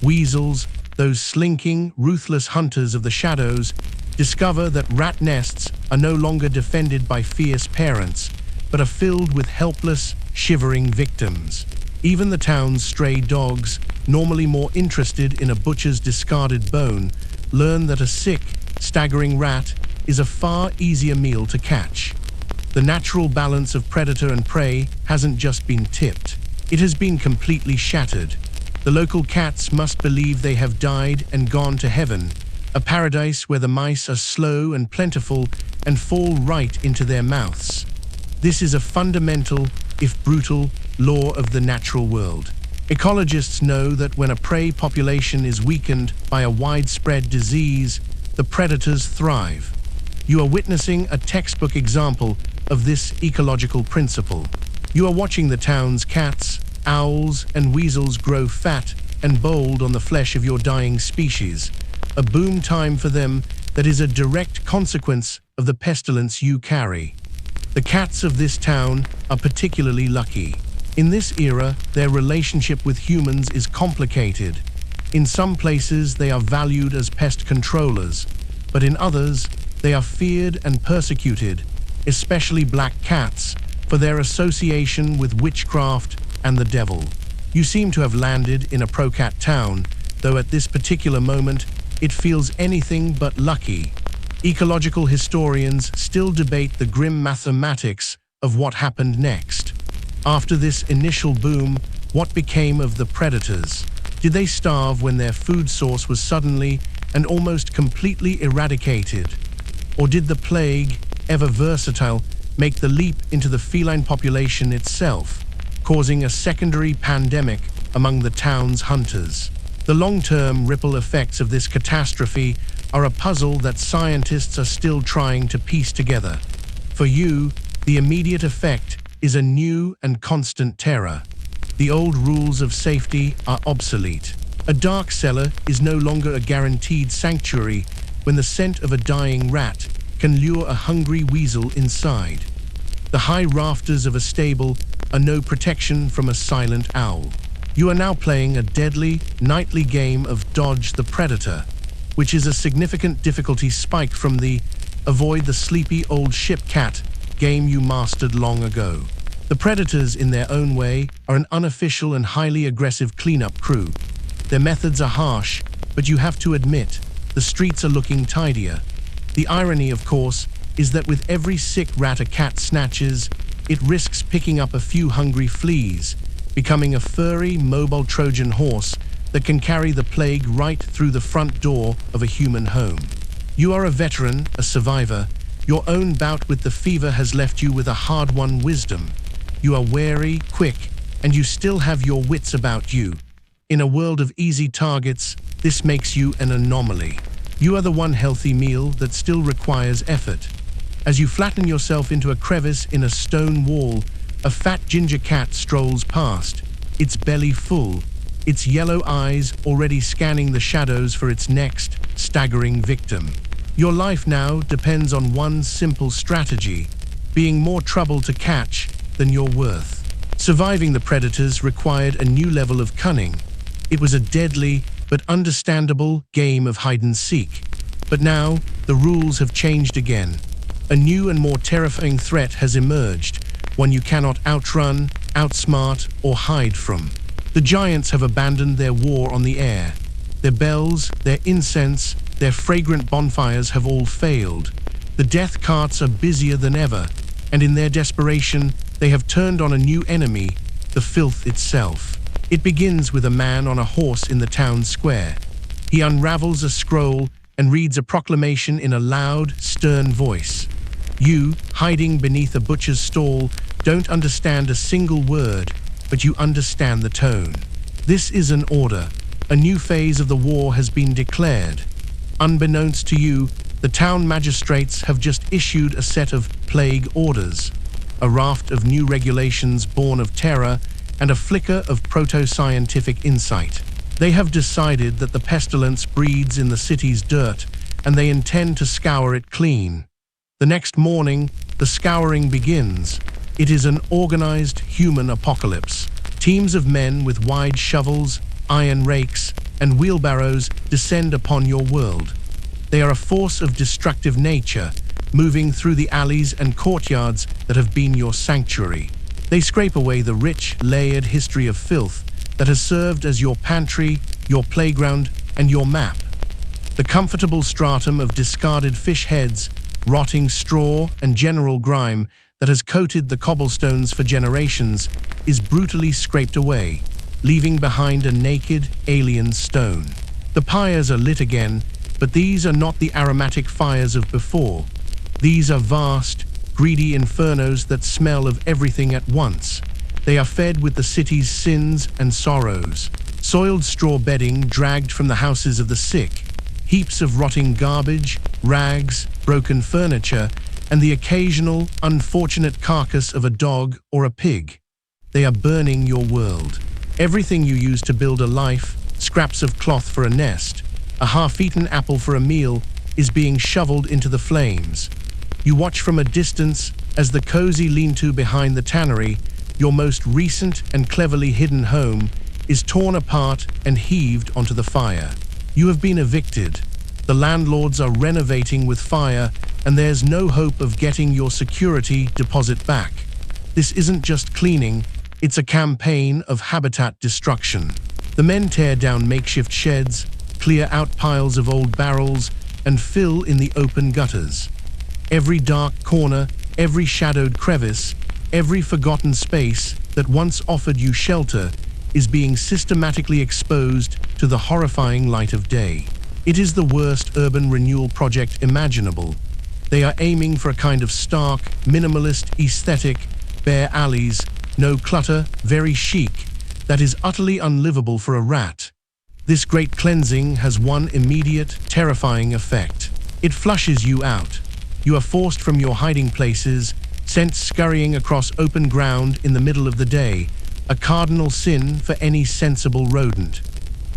Weasels, those slinking, ruthless hunters of the shadows, discover that rat nests are no longer defended by fierce parents, but are filled with helpless, shivering victims. Even the town's stray dogs, normally more interested in a butcher's discarded bone, learn that a sick, staggering rat is a far easier meal to catch. The natural balance of predator and prey hasn't just been tipped. It has been completely shattered. The local cats must believe they have died and gone to heaven, a paradise where the mice are slow and plentiful and fall right into their mouths. This is a fundamental, if brutal, law of the natural world. Ecologists know that when a prey population is weakened by a widespread disease, the predators thrive. You are witnessing a textbook example of this ecological principle. You are watching the town's cats, owls, and weasels grow fat and bold on the flesh of your dying species, a boom time for them that is a direct consequence of the pestilence you carry. The The cats of this town are particularly lucky. In this era, their relationship with humans is complicated. In some places, they are valued as pest controllers, but in others, they are feared and persecuted, especially black cats, for their association with witchcraft and the devil. You seem to have landed in a pro-cat town, though at this particular moment, it feels anything but lucky. Ecological historians still debate the grim mathematics of what happened next. After this initial boom, what became of the predators? Did they starve when their food source was suddenly and almost completely eradicated? Or did the plague, ever versatile, make the leap into the feline population itself, causing a secondary pandemic among the town's hunters? The long-term ripple effects of this catastrophe are a puzzle that scientists are still trying to piece together. For you, the immediate effect is a new and constant terror. The old rules of safety are obsolete. A dark cellar is no longer a guaranteed sanctuary when the scent of a dying rat can lure a hungry weasel inside. The high rafters of a stable are no protection from a silent owl. You are now playing a deadly, nightly game of Dodge the Predator, which is a significant difficulty spike from the Avoid the Sleepy Old Ship Cat game you mastered long ago. The Predators, in their own way, are an unofficial and highly aggressive cleanup crew. Their methods are harsh, but you have to admit, the streets are looking tidier. The irony, of course, is that with every sick rat a cat snatches, it risks picking up a few hungry fleas, becoming a furry, mobile Trojan horse that can carry the plague right through the front door of a human home. You are a veteran, a survivor. Your own bout with the fever has left you with a hard-won wisdom. You are wary, quick, and you still have your wits about you. In a world of easy targets, this makes you an anomaly. You are the one healthy meal that still requires effort. As you flatten yourself into a crevice in a stone wall, a fat ginger cat strolls past, its belly full, its yellow eyes already scanning the shadows for its next staggering victim. Your life now depends on one simple strategy: being more trouble to catch than you're worth. Surviving the predators required a new level of cunning. It was a deadly but understandable game of hide-and-seek. But now, the rules have changed again. A new and more terrifying threat has emerged, one you cannot outrun, outsmart, or hide from. The giants have abandoned their war on the air. Their bells, their incense, their fragrant bonfires have all failed. The death carts are busier than ever, and in their desperation, they have turned on a new enemy, the filth itself. It begins with a man on a horse in the town square. He unravels a scroll and reads a proclamation in a loud, stern voice. You, hiding beneath a butcher's stall, don't understand a single word, but you understand the tone. This is an order. A new phase of the war has been declared. Unbeknownst to you, the town magistrates have just issued a set of plague orders, a raft of new regulations born of terror and a flicker of proto-scientific insight. They have decided that the pestilence breeds in the city's dirt, and they intend to scour it clean. The next morning, the scouring begins. It is an organized human apocalypse. Teams of men with wide shovels, iron rakes, and wheelbarrows descend upon your world. They are a force of destructive nature, moving through the alleys and courtyards that have been your sanctuary. They scrape away the rich, layered history of filth that has served as your pantry, your playground, and your map. The comfortable stratum of discarded fish heads, rotting straw, and general grime that has coated the cobblestones for generations is brutally scraped away, leaving behind a naked, alien stone. The pyres are lit again, but these are not the aromatic fires of before. These are vast, greedy infernos that smell of everything at once. They are fed with the city's sins and sorrows. Soiled straw bedding dragged from the houses of the sick, heaps of rotting garbage, rags, broken furniture, and the occasional, unfortunate carcass of a dog or a pig. They are burning your world. Everything you use to build a life, scraps of cloth for a nest, a half-eaten apple for a meal, is being shoveled into the flames. You watch from a distance As the cozy lean-to behind the tannery, your most recent and cleverly hidden home is torn apart and heaved onto the fire. You have been evicted. The landlords are renovating with fire, and there's no hope of getting your security deposit back. This isn't just cleaning, it's a campaign of habitat destruction. The men tear down makeshift sheds, clear out piles of old barrels, and fill in the open gutters. Every dark corner, every shadowed crevice, every forgotten space that once offered you shelter is being systematically exposed to the horrifying light of day. It is the worst urban renewal project imaginable. They are aiming for a kind of stark, minimalist aesthetic, bare alleys, no clutter, very chic, that is utterly unlivable for a rat. This great cleansing has one immediate, terrifying effect. It flushes you out. You are forced from your hiding places, sent scurrying across open ground in the middle of the day, a cardinal sin for any sensible rodent.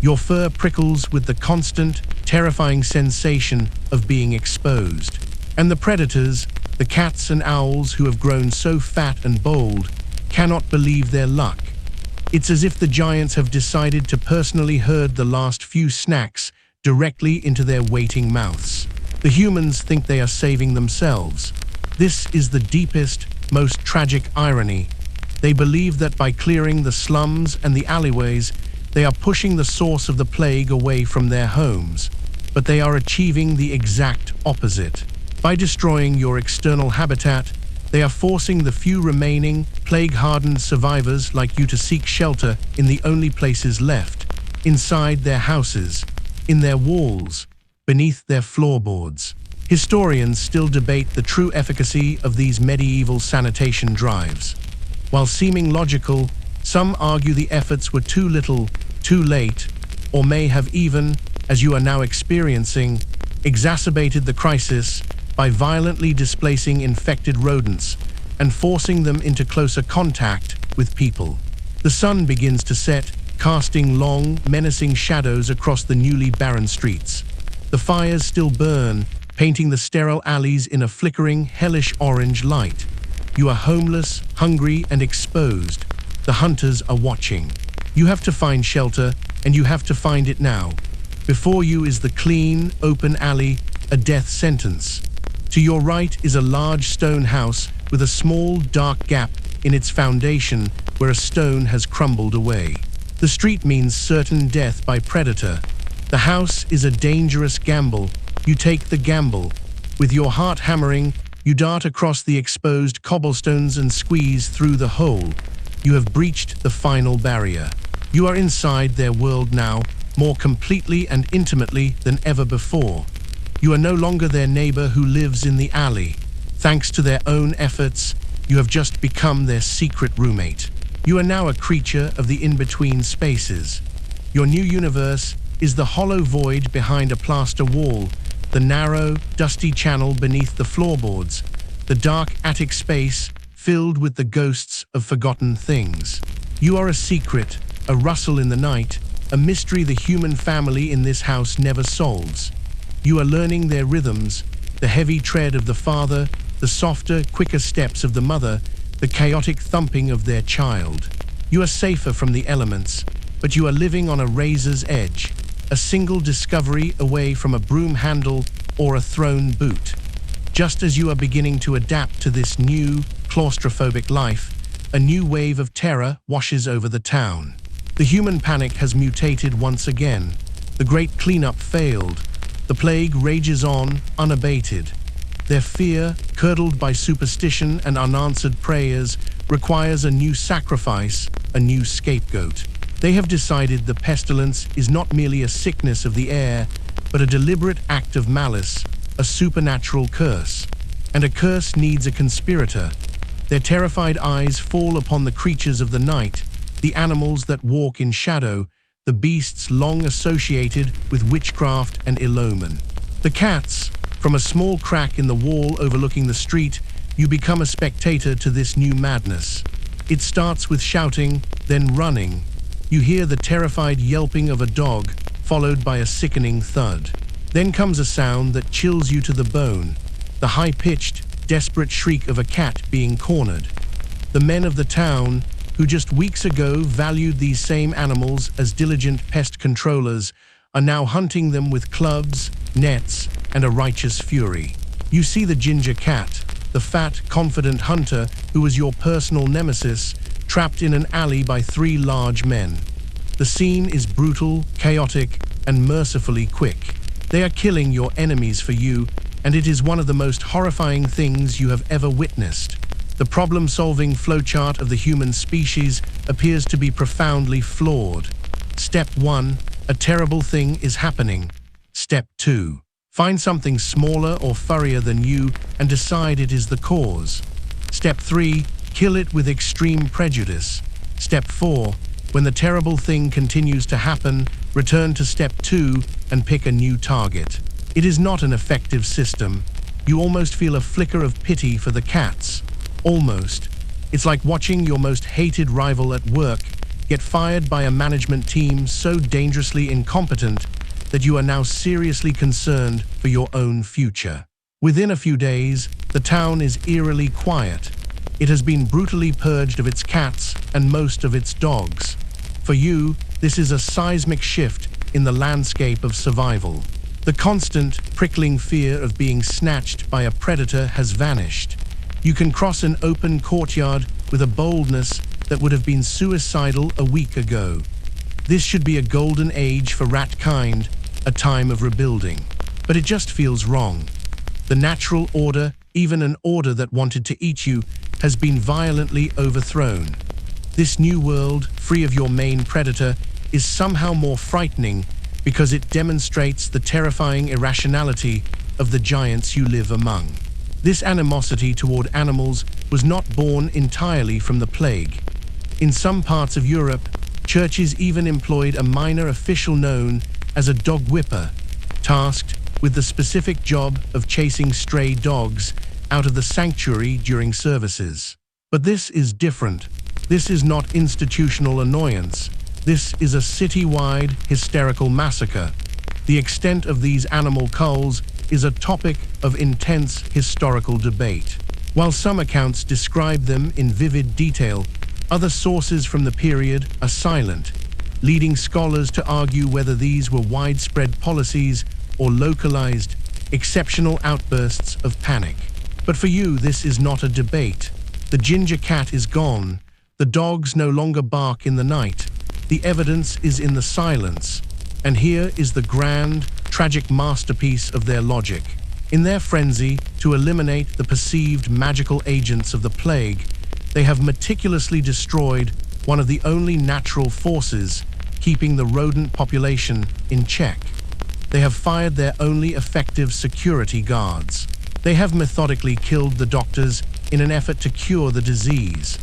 Your fur prickles with the constant, terrifying sensation of being exposed. And the predators, the cats and owls who have grown so fat and bold, cannot believe their luck. It's as if the giants have decided to personally herd the last few snacks directly into their waiting mouths. The humans think they are saving themselves. This is the deepest, most tragic irony. They believe that by clearing the slums and the alleyways, they are pushing the source of the plague away from their homes. But they are achieving the exact opposite. By destroying your external habitat, they are forcing the few remaining, plague-hardened survivors like you to seek shelter in the only places left, inside their houses, in their walls, beneath their floorboards. Historians still debate the true efficacy of these medieval sanitation drives. While seeming logical, some argue the efforts were too little, too late, or may have even, as you are now experiencing, exacerbated the crisis by violently displacing infected rodents and forcing them into closer contact with people. The sun begins to set, casting long, menacing shadows across the newly barren streets. The fires still burn, painting the sterile alleys in a flickering, hellish orange light. You are homeless, hungry, and exposed. The hunters are watching. You have to find shelter, and you have to find it now. Before you is the clean, open alley, a death sentence. To your right is a large stone house with a small, dark gap in its foundation where a stone has crumbled away. The street means certain death by predator. The house is a dangerous gamble. You take the gamble. With your heart hammering, you dart across the exposed cobblestones and squeeze through the hole. You have breached the final barrier. You are inside their world now, more completely and intimately than ever before. You are no longer their neighbor who lives in the alley. Thanks to their own efforts, you have just become their secret roommate. You are now a creature of the in-between spaces. Your new universe is the hollow void behind a plaster wall, the narrow, dusty channel beneath the floorboards, the dark attic space filled with the ghosts of forgotten things. You are a secret, a rustle in the night, a mystery the human family in this house never solves. You are learning their rhythms, the heavy tread of the father, the softer, quicker steps of the mother, the chaotic thumping of their child. You are safer from the elements, but you are living on a razor's edge, a single discovery away from a broom handle or a thrown boot. Just as you are beginning to adapt to this new, claustrophobic life, a new wave of terror washes over the town. The human panic has mutated once again. The great cleanup failed. The plague rages on, unabated. Their fear, curdled by superstition and unanswered prayers, requires a new sacrifice, a new scapegoat. They have decided the pestilence is not merely a sickness of the air, but a deliberate act of malice, a supernatural curse. And a curse needs a conspirator. Their terrified eyes fall upon the creatures of the night, the animals that walk in shadow, the beasts long associated with witchcraft and ill omen. The cats, from a small crack in the wall overlooking the street, you become a spectator to this new madness. It starts with shouting, then running. You hear the terrified yelping of a dog, followed by a sickening thud. Then comes a sound that chills you to the bone, the high-pitched, desperate shriek of a cat being cornered. The men of the town, who just weeks ago valued these same animals as diligent pest controllers, are now hunting them with clubs, nets, and a righteous fury. You see the ginger cat, the fat, confident hunter who was your personal nemesis, trapped in an alley by three large men. The scene is brutal, chaotic, and mercifully quick. They are killing your enemies for you, and it is one of the most horrifying things you have ever witnessed. The problem-solving flowchart of the human species appears to be profoundly flawed. Step 1. A terrible thing is happening. Step 2. Find something smaller or furrier than you and decide it is the cause. Step 3. Kill it with extreme prejudice. Step 4. When the terrible thing continues to happen, return to Step 2 and pick a new target. It is not an effective system. You almost feel a flicker of pity for the cats. Almost. It's like watching your most hated rival at work get fired by a management team so dangerously incompetent that you are now seriously concerned for your own future. Within a few days, the town is eerily quiet. It has been brutally purged of its cats and most of its dogs. For you, this is a seismic shift in the landscape of survival. The constant, prickling fear of being snatched by a predator has vanished. You can cross an open courtyard with a boldness that would have been suicidal a week ago. This should be a golden age for rat kind, a time of rebuilding. But it just feels wrong. The natural order, even an order that wanted to eat you, has been violently overthrown. This new world, free of your main predator, is somehow more frightening because it demonstrates the terrifying irrationality of the giants you live among. This animosity toward animals was not born entirely from the plague. In some parts of Europe, churches even employed a minor official known as a dog whipper, tasked with the specific job of chasing stray dogs out of the sanctuary during services. But this is different. This is not institutional annoyance. This is a city-wide hysterical massacre. The extent of these animal cults is a topic of intense historical debate. While some accounts describe them in vivid detail, other sources from the period are silent, leading scholars to argue whether these were widespread policies or localized, exceptional outbursts of panic. But for you, this is not a debate. The ginger cat is gone. The dogs no longer bark in the night. The evidence is in the silence. And here is the grand, tragic masterpiece of their logic. In their frenzy to eliminate the perceived magical agents of the plague, they have meticulously destroyed one of the only natural forces keeping the rodent population in check. They have fired their only effective security guards. They have methodically killed the doctors in an effort to cure the disease.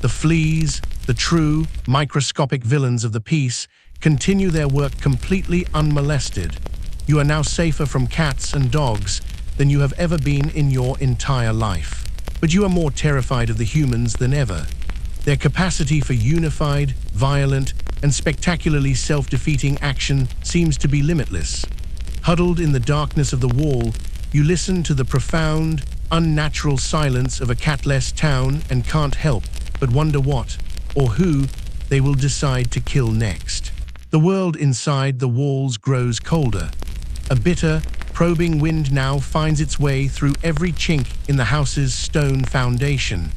The fleas, the true, microscopic villains of the piece, continue their work completely unmolested. You are now safer from cats and dogs than you have ever been in your entire life. But you are more terrified of the humans than ever. Their capacity for unified, violent, and spectacularly self-defeating action seems to be limitless. Huddled in the darkness of the wall, you listen to the profound, unnatural silence of a catless town and can't help but wonder what, or who, they will decide to kill next. The world inside the walls grows colder. A bitter, probing wind now finds its way through every chink in the house's stone foundation,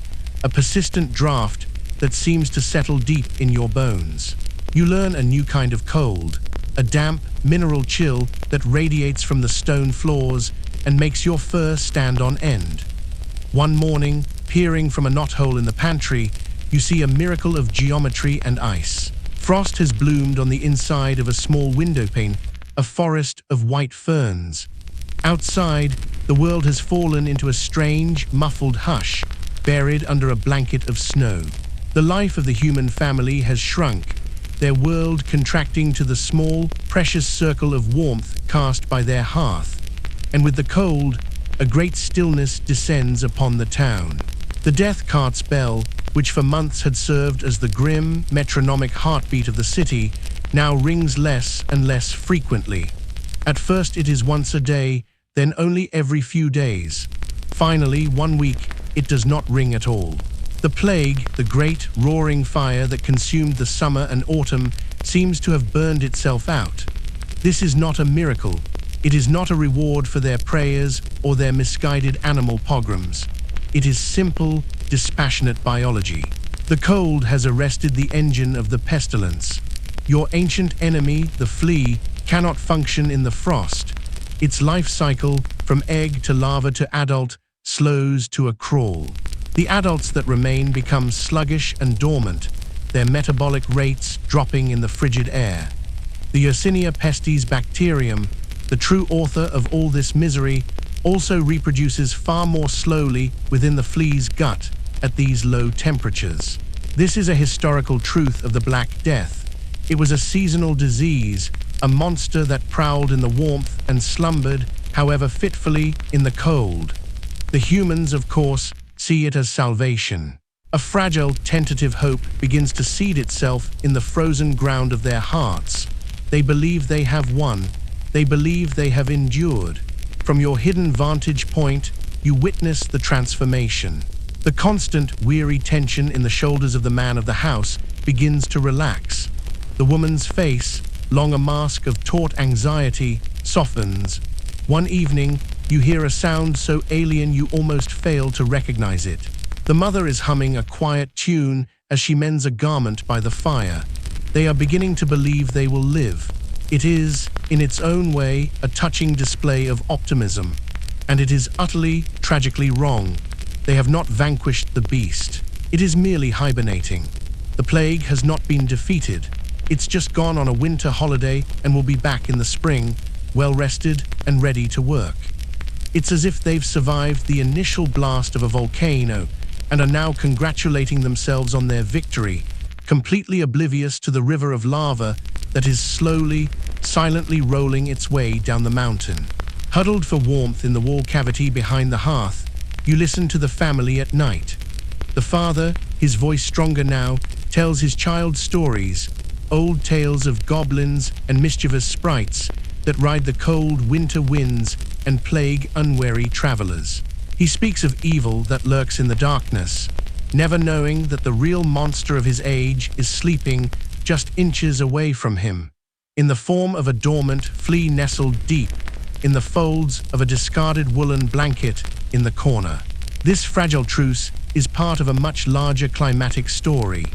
a persistent draft that seems to settle deep in your bones. You learn a new kind of cold, a damp, mineral chill that radiates from the stone floors and makes your fur stand on end. One morning, peering from a knothole in the pantry, you see a miracle of geometry and ice. Frost has bloomed on the inside of a small windowpane, a forest of white ferns. Outside, the world has fallen into a strange, muffled hush, buried under a blanket of snow. The life of the human family has shrunk, their world contracting to the small, precious circle of warmth cast by their hearth. And with the cold, a great stillness descends upon the town. The death cart's bell, which for months had served as the grim, metronomic heartbeat of the city, now rings less and less frequently. At first it is once a day, then only every few days. Finally, one week, it does not ring at all. The plague, the great roaring fire that consumed the summer and autumn, seems to have burned itself out. This is not a miracle. It is not a reward for their prayers or their misguided animal pogroms. It is simple, dispassionate biology. The cold has arrested the engine of the pestilence. Your ancient enemy, the flea, cannot function in the frost. Its life cycle, from egg to larva to adult, slows to a crawl. The adults that remain become sluggish and dormant, their metabolic rates dropping in the frigid air. The Yersinia pestis bacterium, the true author of all this misery, also reproduces far more slowly within the flea's gut at these low temperatures. This is a historical truth of the Black Death. It was a seasonal disease, a monster that prowled in the warmth and slumbered, however fitfully, in the cold. The humans, of course, see it as salvation. A fragile, tentative hope begins to seed itself in the frozen ground of their hearts. They believe they have won. They believe they have endured. From your hidden vantage point, you witness the transformation. The constant, weary tension in the shoulders of the man of the house begins to relax. The woman's face, long a mask of taut anxiety, softens. One evening, you hear a sound so alien you almost fail to recognize it. The mother is humming a quiet tune as she mends a garment by the fire. They are beginning to believe they will live. It is, in its own way, a touching display of optimism. And it is utterly, tragically wrong. They have not vanquished the beast. It is merely hibernating. The plague has not been defeated. It's just gone on a winter holiday and will be back in the spring, well-rested and ready to work. It's as if they've survived the initial blast of a volcano and are now congratulating themselves on their victory, completely oblivious to the river of lava that is slowly, silently rolling its way down the mountain. Huddled for warmth in the wall cavity behind the hearth, you listen to the family at night. The father, his voice stronger now, tells his child stories, old tales of goblins and mischievous sprites that ride the cold winter winds and plague unwary travelers. He speaks of evil that lurks in the darkness, never knowing that the real monster of his age is sleeping just inches away from him, in the form of a dormant flea nestled deep in the folds of a discarded woolen blanket in the corner. This fragile truce is part of a much larger climatic story.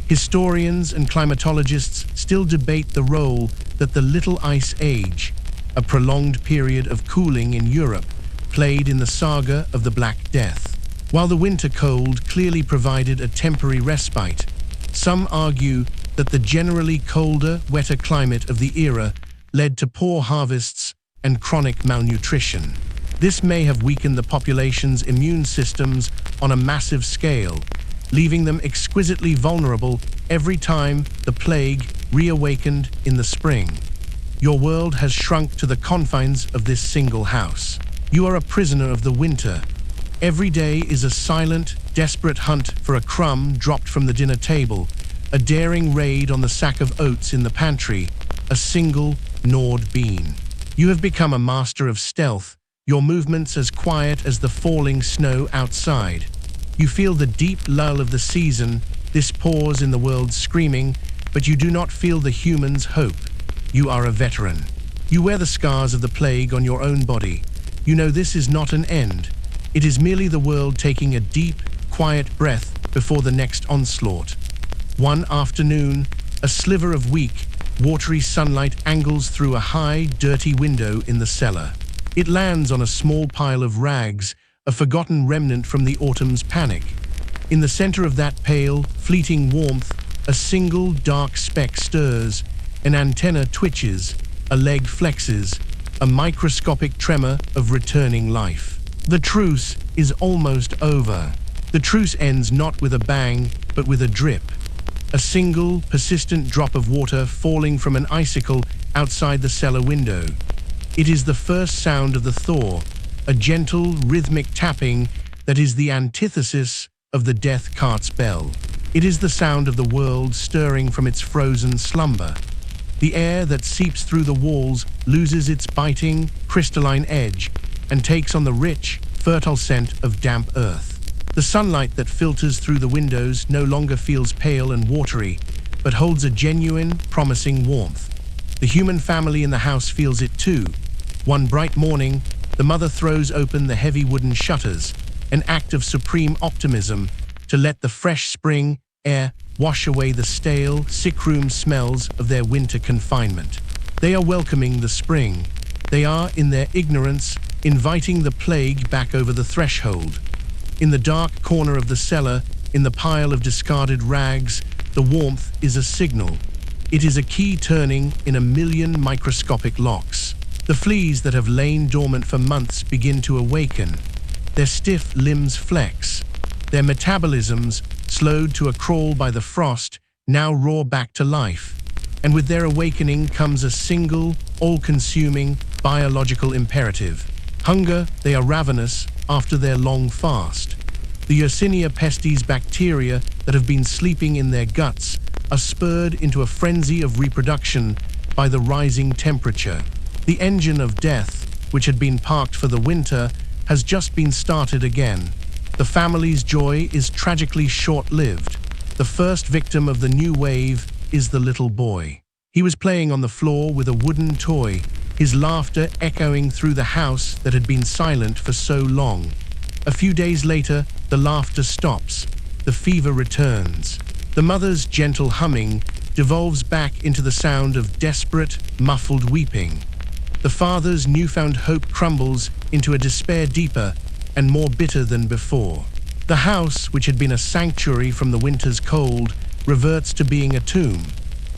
Historians and climatologists still debate the role that the Little Ice Age, a prolonged period of cooling in Europe, played in the saga of the Black Death. While the winter cold clearly provided a temporary respite, some argue that the generally colder, wetter climate of the era led to poor harvests and chronic malnutrition. This may have weakened the population's immune systems on a massive scale, leaving them exquisitely vulnerable every time the plague reawakened in the spring. Your world has shrunk to the confines of this single house. You are a prisoner of the winter. Every day is a silent, desperate hunt for a crumb dropped from the dinner table, a daring raid on the sack of oats in the pantry, a single, gnawed bean. You have become a master of stealth, your movements as quiet as the falling snow outside. You feel the deep lull of the season, this pause in the world's screaming, but you do not feel the human's hope. You are a veteran. You wear the scars of the plague on your own body. You know this is not an end. It is merely the world taking a deep, quiet breath before the next onslaught. One afternoon, a sliver of weak, watery sunlight angles through a high, dirty window in the cellar. It lands on a small pile of rags, a forgotten remnant from the autumn's panic. In the center of that pale, fleeting warmth, a single dark speck stirs, an antenna twitches, a leg flexes, a microscopic tremor of returning life. The truce is almost over. The truce ends not with a bang, but with a drip. A single, persistent drop of water falling from an icicle outside the cellar window. It is the first sound of the thaw, a gentle, rhythmic tapping that is the antithesis of the death cart's bell. It is the sound of the world stirring from its frozen slumber. The air that seeps through the walls loses its biting, crystalline edge and takes on the rich, fertile scent of damp earth. The sunlight that filters through the windows no longer feels pale and watery, but holds a genuine, promising warmth. The human family in the house feels it too. One bright morning, the mother throws open the heavy wooden shutters, an act of supreme optimism, to let the fresh spring air wash away the stale, sick-room smells of their winter confinement. They are welcoming the spring. They are, in their ignorance, inviting the plague back over the threshold. In the dark corner of the cellar, in the pile of discarded rags, the warmth is a signal. It is a key turning in a million microscopic locks. The fleas that have lain dormant for months begin to awaken. Their stiff limbs flex. Their metabolisms, slowed to a crawl by the frost, now roar back to life. And with their awakening comes a single, all-consuming, biological imperative. Hunger. They are ravenous after their long fast. The Yersinia pestis bacteria that have been sleeping in their guts are spurred into a frenzy of reproduction by the rising temperature. The engine of death, which had been parked for the winter, has just been started again. The family's joy is tragically short-lived. The first victim of the new wave is the little boy. He was playing on the floor with a wooden toy, his laughter echoing through the house that had been silent for so long. A few days later, the laughter stops. The fever returns. The mother's gentle humming devolves back into the sound of desperate, muffled weeping. The father's newfound hope crumbles into a despair deeper and more bitter than before. The house, which had been a sanctuary from the winter's cold, reverts to being a tomb.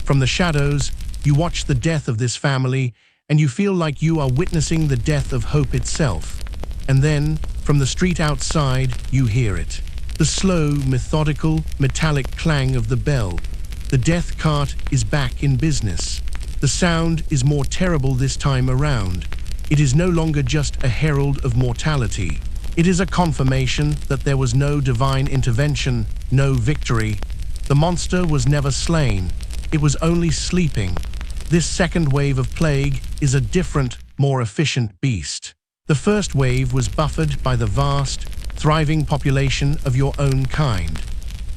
From the shadows, you watch the death of this family, and you feel like you are witnessing the death of hope itself. And then, from the street outside, you hear it. The slow, methodical, metallic clang of the bell. The death cart is back in business. The sound is more terrible this time around. It is no longer just a herald of mortality. It is a confirmation that there was no divine intervention, no victory. The monster was never slain. It was only sleeping. This second wave of plague is a different, more efficient beast. The first wave was buffered by the vast, thriving population of your own kind.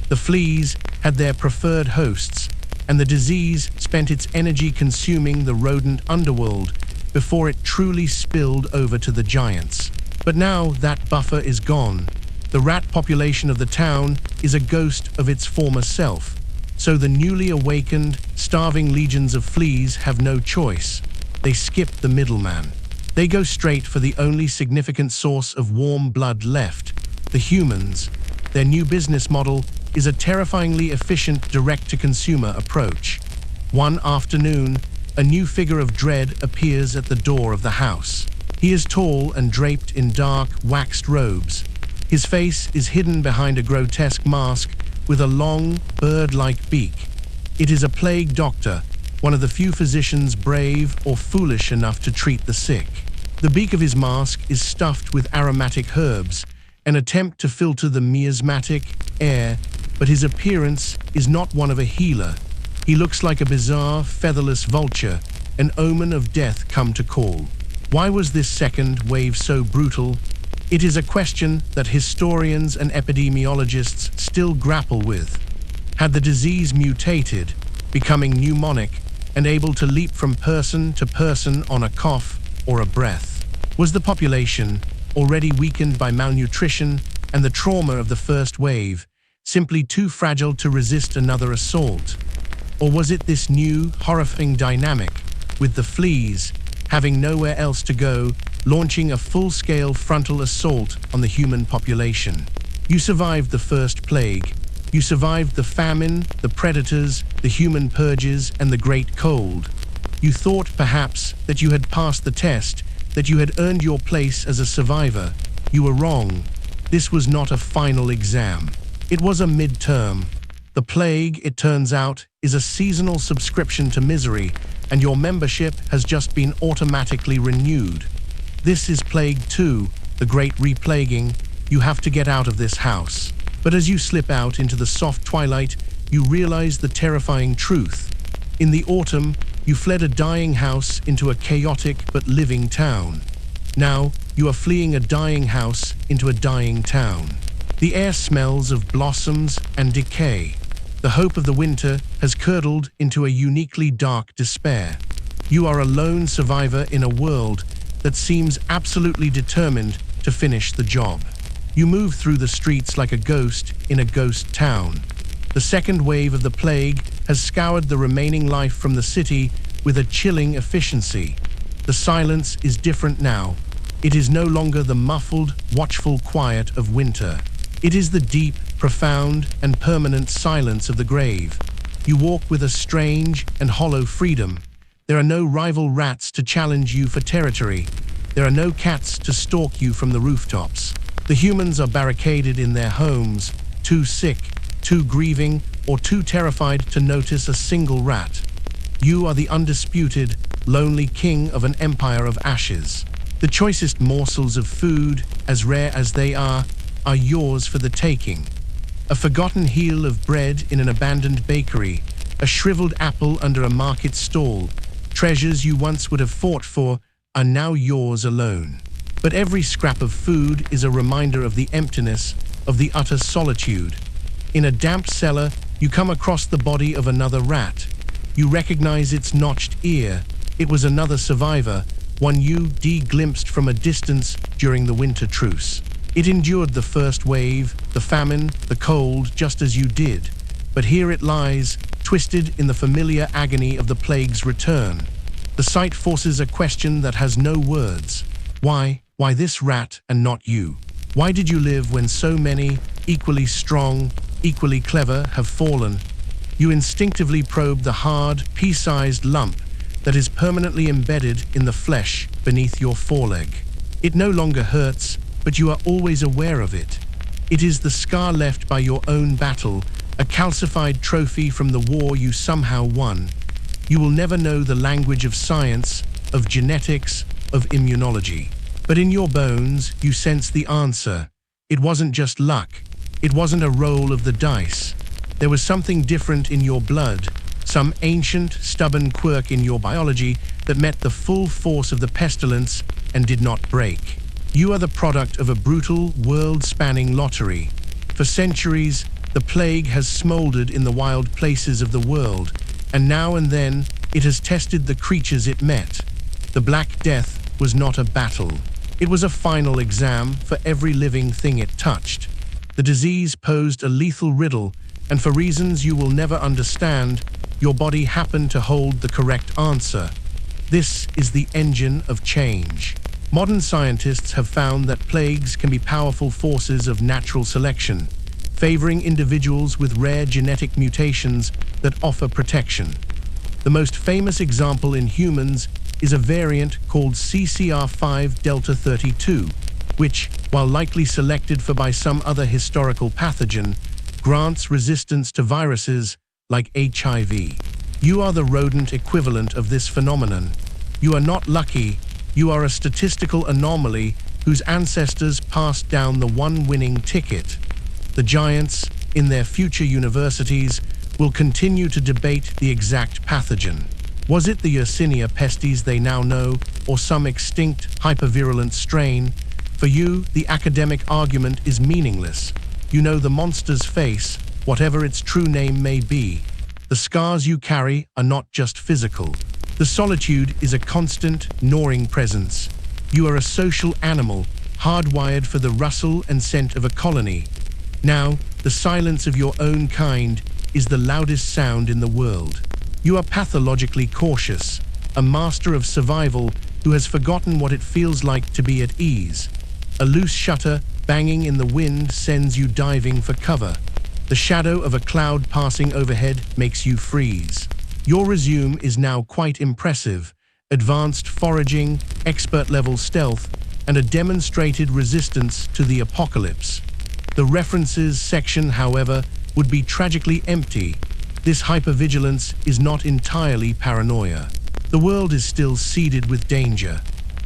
The fleas had their preferred hosts, and the disease spent its energy consuming the rodent underworld before it truly spilled over to the giants. But now that buffer is gone. The rat population of the town is a ghost of its former self. So the newly awakened, starving legions of fleas have no choice. They skip the middleman. They go straight for the only significant source of warm blood left, the humans. Their new business model is a terrifyingly efficient direct-to-consumer approach. One afternoon, a new figure of dread appears at the door of the house. He is tall and draped in dark, waxed robes. His face is hidden behind a grotesque mask with a long, bird-like beak. It is a plague doctor, one of the few physicians brave or foolish enough to treat the sick. The beak of his mask is stuffed with aromatic herbs, an attempt to filter the miasmatic air, but his appearance is not one of a healer. He looks like a bizarre, featherless vulture, an omen of death come to call. Why was this second wave so brutal? It is a question that historians and epidemiologists still grapple with. Had the disease mutated, becoming pneumonic, and able to leap from person to person on a cough or a breath? Was the population, already weakened by malnutrition and the trauma of the first wave, simply too fragile to resist another assault? Or was it this new, horrifying dynamic, with the fleas, having nowhere else to go, launching a full-scale frontal assault on the human population? You survived the first plague. You survived the famine, the predators, the human purges, and the great cold. You thought, perhaps, that you had passed the test, that you had earned your place as a survivor. You were wrong. This was not a final exam. It was a midterm. The plague, it turns out, is a seasonal subscription to misery, and your membership has just been automatically renewed. This is Plague 2, the Great Replaguing. You have to get out of this house. But as you slip out into the soft twilight, you realize the terrifying truth. In the autumn, you fled a dying house into a chaotic but living town. Now, You are fleeing a dying house into a dying town. The air smells of blossoms and decay. The hope of the winter has curdled into a uniquely dark despair. You are a lone survivor in a world that seems absolutely determined to finish the job. You move through the streets like a ghost in a ghost town. The second wave of the plague has scoured the remaining life from the city with a chilling efficiency. The silence is different now. It is no longer the muffled, watchful quiet of winter. It is the deep, profound, and permanent silence of the grave. You walk with a strange and hollow freedom. There are no rival rats to challenge you for territory. There are no cats to stalk you from the rooftops. The humans are barricaded in their homes, too sick, too grieving, or too terrified to notice a single rat. You are the undisputed, lonely king of an empire of ashes. The choicest morsels of food, as rare as they are yours for the taking. A forgotten heel of bread in an abandoned bakery, a shriveled apple under a market stall. Treasures you once would have fought for are now yours alone. But every scrap of food is a reminder of the emptiness, of the utter solitude. In a damp cellar, you come across the body of another rat. You recognize its notched ear. It was another survivor, one you de-glimpsed from a distance during the winter truce. It endured the first wave, the famine, the cold, just as you did. But here it lies, twisted in the familiar agony of the plague's return. The sight forces a question that has no words. Why? Why this rat and not you? Why did you live when so many, equally strong, equally clever, have fallen? You instinctively probe the hard, pea-sized lump that is permanently embedded in the flesh beneath your foreleg. It no longer hurts, but you are always aware of it. It is the scar left by your own battle, a calcified trophy from the war you somehow won. You will never know the language of science, of genetics, of immunology. But in your bones, you sense the answer. It wasn't just luck. It wasn't a roll of the dice. There was something different in your blood, some ancient, stubborn quirk in your biology that met the full force of the pestilence and did not break. You are the product of a brutal, world-spanning lottery. For centuries, the plague has smoldered in the wild places of the world, and now and then it has tested the creatures it met. The Black Death was not a battle. It was a final exam for every living thing it touched. The disease posed a lethal riddle, and for reasons you will never understand, your body happened to hold the correct answer. This is the engine of change. Modern scientists have found that plagues can be powerful forces of natural selection, favoring individuals with rare genetic mutations that offer protection. The most famous example in humans is a variant called CCR5 Delta 32, which, while likely selected for by some other historical pathogen, grants resistance to viruses like HIV. You are the rodent equivalent of this phenomenon. You are not lucky. You are a statistical anomaly whose ancestors passed down the one winning ticket. The giants, in their future universities, will continue to debate the exact pathogen. Was it the Yersinia pestis they now know, or some extinct, hypervirulent strain? For you, the academic argument is meaningless. You know the monster's face, whatever its true name may be. The scars you carry are not just physical. The solitude is a constant, gnawing presence. You are a social animal, hardwired for the rustle and scent of a colony. Now, the silence of your own kind is the loudest sound in the world. You are pathologically cautious, a master of survival who has forgotten what it feels like to be at ease. A loose shutter banging in the wind sends you diving for cover. The shadow of a cloud passing overhead makes you freeze. Your resume is now quite impressive: advanced foraging, expert-level stealth, and a demonstrated resistance to the apocalypse. The references section, however, would be tragically empty. This hypervigilance is not entirely paranoia. The world is still seeded with danger.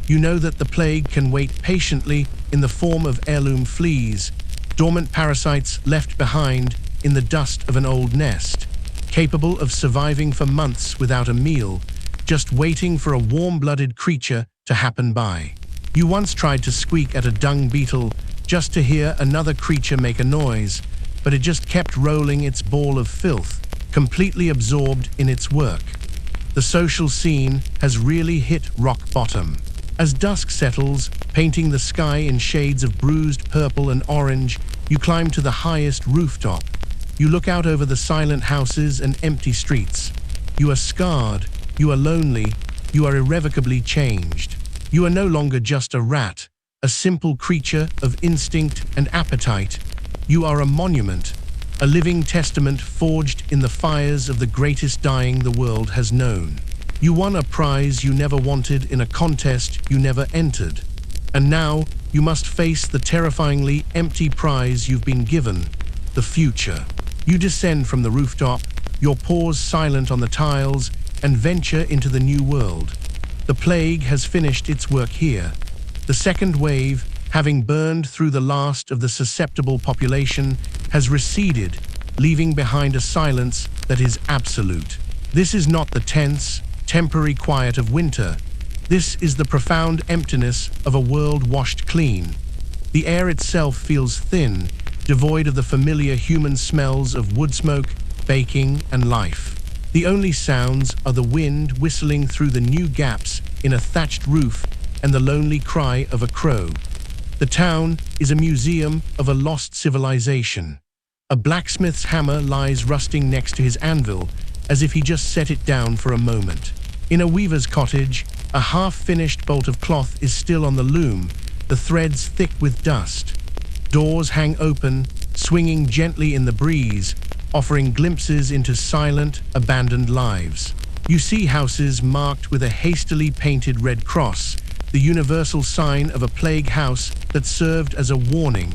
You know that the plague can wait patiently in the form of heirloom fleas, dormant parasites left behind in the dust of an old nest, capable of surviving for months without a meal, just waiting for a warm-blooded creature to happen by. You once tried to squeak at a dung beetle just to hear another creature make a noise, but it just kept rolling its ball of filth, completely absorbed in its work. The social scene has really hit rock bottom. As dusk settles, painting the sky in shades of bruised purple and orange, you climb to the highest rooftop. You look out over the silent houses and empty streets. You are scarred, you are lonely, you are irrevocably changed. You are no longer just a rat, a simple creature of instinct and appetite. You are a monument, a living testament forged in the fires of the greatest dying the world has known. You won a prize you never wanted in a contest you never entered. And now, you must face the terrifyingly empty prize you've been given, the future. You descend from the rooftop, your paws silent on the tiles, and venture into the new world. The plague has finished its work here. The second wave, having burned through the last of the susceptible population, has receded, leaving behind a silence that is absolute. This is not the tense, temporary quiet of winter. This is the profound emptiness of a world washed clean. The air itself feels thin, devoid of the familiar human smells of wood smoke, baking, and life. The only sounds are the wind whistling through the new gaps in a thatched roof and the lonely cry of a crow. The town is a museum of a lost civilization. A blacksmith's hammer lies rusting next to his anvil, as if he just set it down for a moment. In a weaver's cottage, a half-finished bolt of cloth is still on the loom, the threads thick with dust. Doors hang open, swinging gently in the breeze, offering glimpses into silent, abandoned lives. You see houses marked with a hastily painted red cross, the universal sign of a plague house that served as a warning.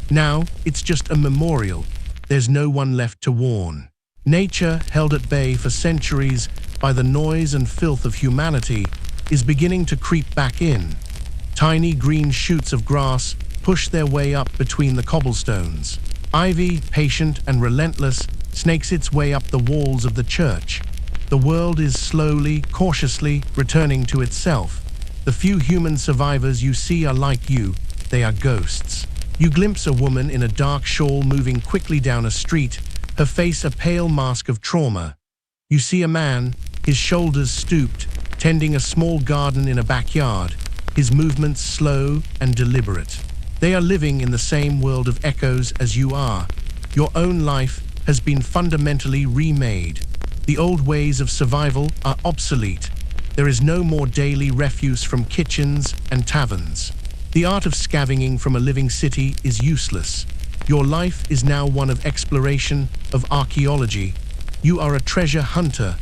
Now, it's just a memorial. There's no one left to warn. Nature, held at bay for centuries by the noise and filth of humanity, is beginning to creep back in. Tiny green shoots of grass push their way up between the cobblestones. Ivy, patient and relentless, snakes its way up the walls of the church. The world is slowly, cautiously returning to itself. The few human survivors you see are like you. They are ghosts. You glimpse a woman in a dark shawl moving quickly down a street, her face a pale mask of trauma. You see a man, his shoulders stooped, tending a small garden in a backyard, his movements slow and deliberate. They are living in the same world of echoes as you are. Your own life has been fundamentally remade. The old ways of survival are obsolete. There is no more daily refuse from kitchens and taverns. The art of scavenging from a living city is useless. Your life is now one of exploration, of archaeology. You are a treasure hunter.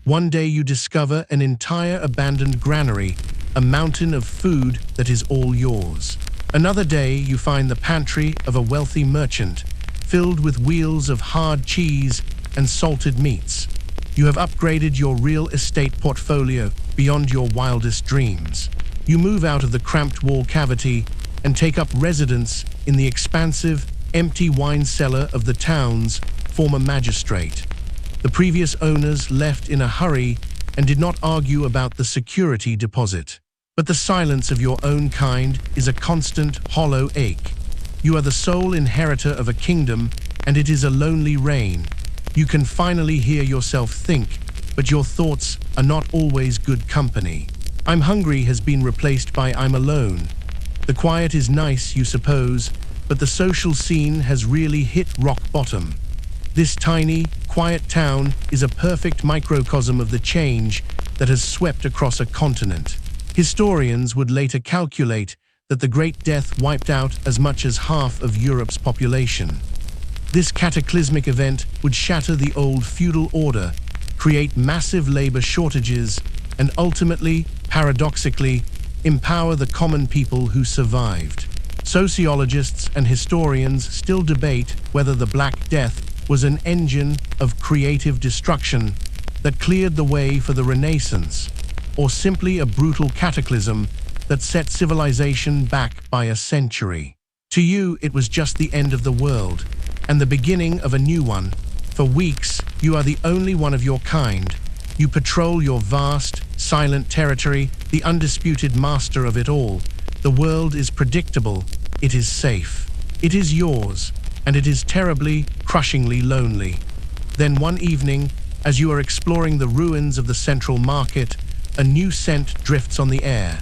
One day you discover an entire abandoned granary, a mountain of food that is all yours. Another day you find the pantry of a wealthy merchant, filled with wheels of hard cheese and salted meats. You have upgraded your real estate portfolio beyond your wildest dreams. You move out of the cramped wall cavity and take up residence in the expansive, empty wine cellar of the town's former magistrate. The previous owners left in a hurry and did not argue about the security deposit. But the silence of your own kind is a constant, hollow ache. You are the sole inheritor of a kingdom, and it is a lonely reign. You can finally hear yourself think, but your thoughts are not always good company. I'm hungry has been replaced by I'm alone. The quiet is nice, you suppose, but the social scene has really hit rock bottom. This tiny, quiet town is a perfect microcosm of the change that has swept across a continent. Historians would later calculate that the Great Death wiped out as much as half of Europe's population. This cataclysmic event would shatter the old feudal order, create massive labor shortages, and ultimately, paradoxically, empower the common people who survived. Sociologists and historians still debate whether the Black Death was an engine of creative destruction that cleared the way for the Renaissance, or simply a brutal cataclysm that set civilization back by a century. To you, it was just the end of the world, and the beginning of a new one. For weeks, you are the only one of your kind. You patrol your vast, silent territory, the undisputed master of it all. The world is predictable, it is safe, it is yours, and it is terribly, crushingly lonely. Then one evening, as you are exploring the ruins of the central market, a new scent drifts on the air.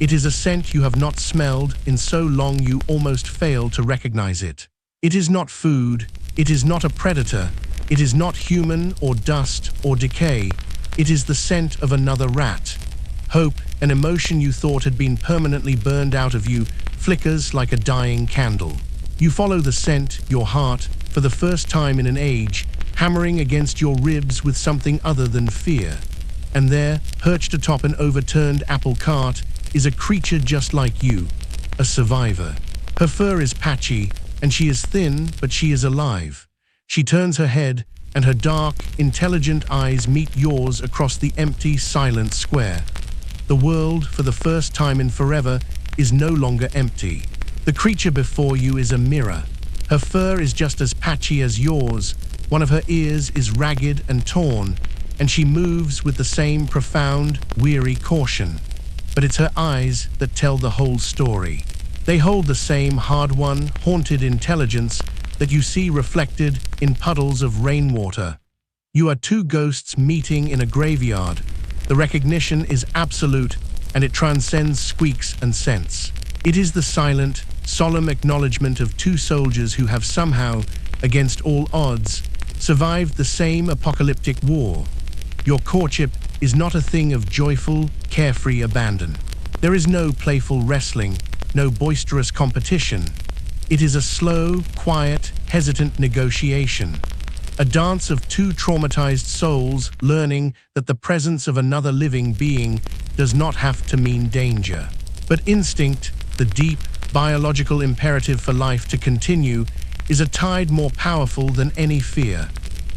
It is a scent you have not smelled in so long you almost fail to recognize it. It is not food, it is not a predator, it is not human or dust or decay. It is the scent of another rat. Hope, an emotion you thought had been permanently burned out of you, flickers like a dying candle. You follow the scent, your heart, for the first time in an age, hammering against your ribs with something other than fear. And there, perched atop an overturned apple cart, is a creature just like you, a survivor. Her fur is patchy, and she is thin, but she is alive. She turns her head, and her dark, intelligent eyes meet yours across the empty, silent square. The world, for the first time in forever, is no longer empty. The creature before you is a mirror. Her fur is just as patchy as yours, one of her ears is ragged and torn, and she moves with the same profound, weary caution. But it's her eyes that tell the whole story. They hold the same hard-won, haunted intelligence that you see reflected in puddles of rainwater. You are two ghosts meeting in a graveyard. The recognition is absolute, and it transcends squeaks and scents. It is the silent, solemn acknowledgement of two soldiers who have somehow, against all odds, survived the same apocalyptic war. Your courtship is not a thing of joyful, carefree abandon. There is no playful wrestling, no boisterous competition. It is a slow, quiet, hesitant negotiation. A dance of two traumatized souls learning that the presence of another living being does not have to mean danger. But instinct, the deep, biological imperative for life to continue, is a tide more powerful than any fear.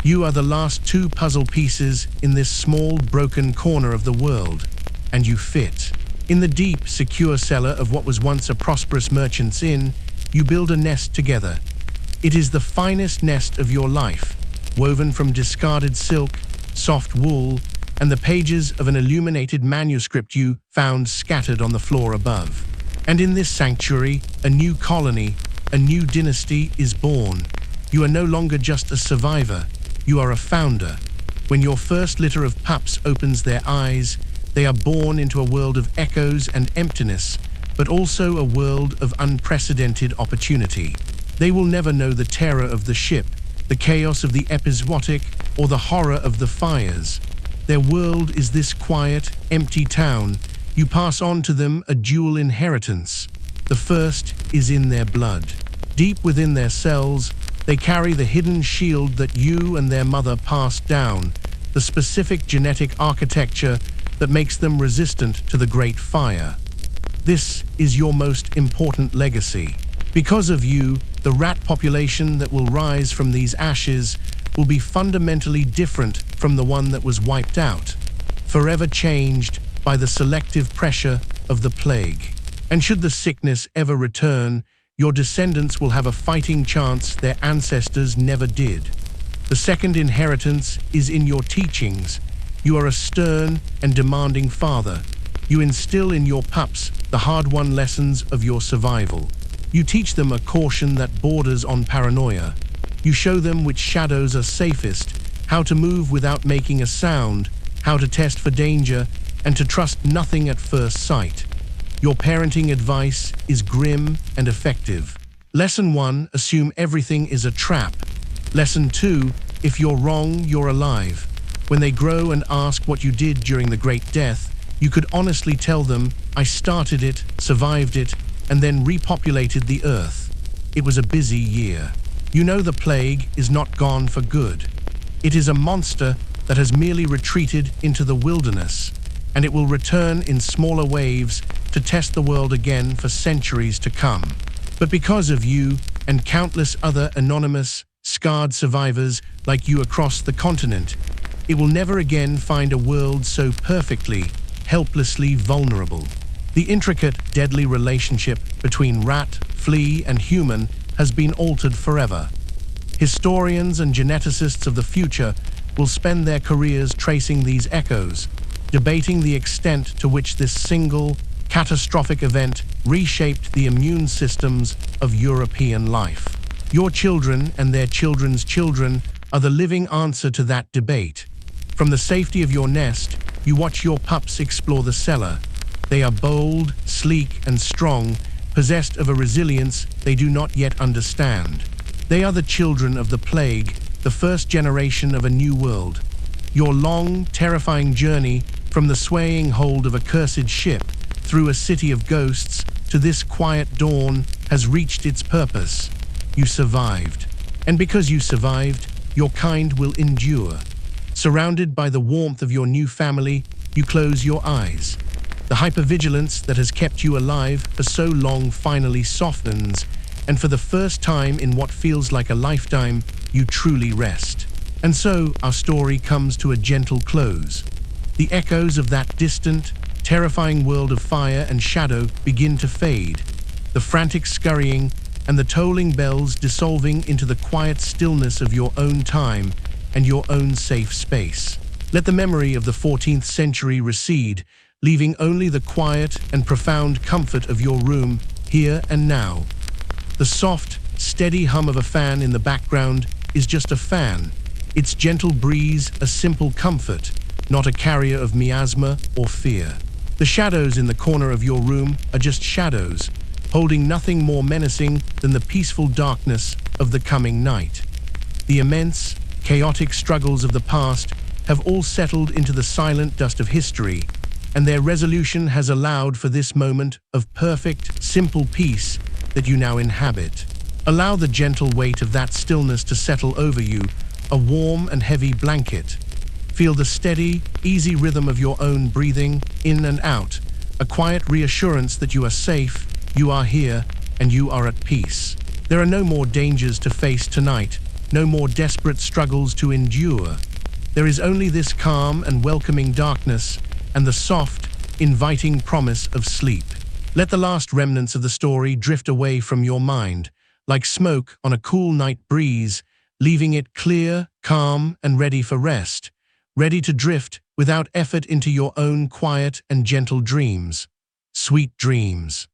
You are the last two puzzle pieces in this small, broken corner of the world, and you fit. In the deep, secure cellar of what was once a prosperous merchant's inn, you build a nest together. It is the finest nest of your life, woven from discarded silk, soft wool, and the pages of an illuminated manuscript you found scattered on the floor above. And in this sanctuary, a new colony, a new dynasty is born. You are no longer just a survivor, you are a founder. When your first litter of pups opens their eyes, they are born into a world of echoes and emptiness, but also a world of unprecedented opportunity. They will never know the terror of the ship, the chaos of the epizootic, or the horror of the fires. Their world is this quiet, empty town. You pass on to them a dual inheritance. The first is in their blood. Deep within their cells, they carry the hidden shield that you and their mother passed down, the specific genetic architecture that makes them resistant to the Great Fire. This is your most important legacy. Because of you, the rat population that will rise from these ashes will be fundamentally different from the one that was wiped out, forever changed by the selective pressure of the plague. And should the sickness ever return, your descendants will have a fighting chance their ancestors never did. The second inheritance is in your teachings. You are a stern and demanding father. You instill in your pups the hard-won lessons of your survival. You teach them a caution that borders on paranoia. You show them which shadows are safest, how to move without making a sound, how to test for danger, and to trust nothing at first sight. Your parenting advice is grim and effective. Lesson 1, assume everything is a trap. Lesson 2, if you're wrong, you're alive. When they grow and ask what you did during the Great Death, you could honestly tell them, I started it, survived it, and then repopulated the earth. It was a busy year. You know the plague is not gone for good. It is a monster that has merely retreated into the wilderness, and it will return in smaller waves to test the world again for centuries to come. But because of you and countless other anonymous, scarred survivors like you across the continent, it will never again find a world so perfectly, helplessly vulnerable. The intricate, deadly relationship between rat, flea, and human has been altered forever. Historians and geneticists of the future will spend their careers tracing these echoes, debating the extent to which this single, catastrophic event reshaped the immune systems of European life. Your children and their children's children are the living answer to that debate. From the safety of your nest, you watch your pups explore the cellar. They are bold, sleek, and strong, possessed of a resilience they do not yet understand. They are the children of the plague, the first generation of a new world. Your long, terrifying journey from the swaying hold of a cursed ship through a city of ghosts to this quiet dawn has reached its purpose. You survived. And because you survived, your kind will endure. Surrounded by the warmth of your new family, you close your eyes. The hypervigilance that has kept you alive for so long finally softens, and for the first time in what feels like a lifetime, you truly rest. And so, our story comes to a gentle close. The echoes of that distant, terrifying world of fire and shadow begin to fade, the frantic scurrying and the tolling bells dissolving into the quiet stillness of your own time and your own safe space. Let the memory of the 14th century recede, leaving only the quiet and profound comfort of your room, here and now. The soft, steady hum of a fan in the background is just a fan, its gentle breeze a simple comfort, not a carrier of miasma or fear. The shadows in the corner of your room are just shadows, holding nothing more menacing than the peaceful darkness of the coming night. The immense, chaotic struggles of the past have all settled into the silent dust of history, and their resolution has allowed for this moment of perfect, simple peace that you now inhabit. Allow the gentle weight of that stillness to settle over you, a warm and heavy blanket. Feel the steady, easy rhythm of your own breathing in and out, a quiet reassurance that you are safe, you are here, and you are at peace. There are no more dangers to face tonight, no more desperate struggles to endure. There is only this calm and welcoming darkness and the soft, inviting promise of sleep. Let the last remnants of the story drift away from your mind, like smoke on a cool night breeze, leaving it clear, calm, and ready for rest, ready to drift without effort into your own quiet and gentle dreams. Sweet dreams.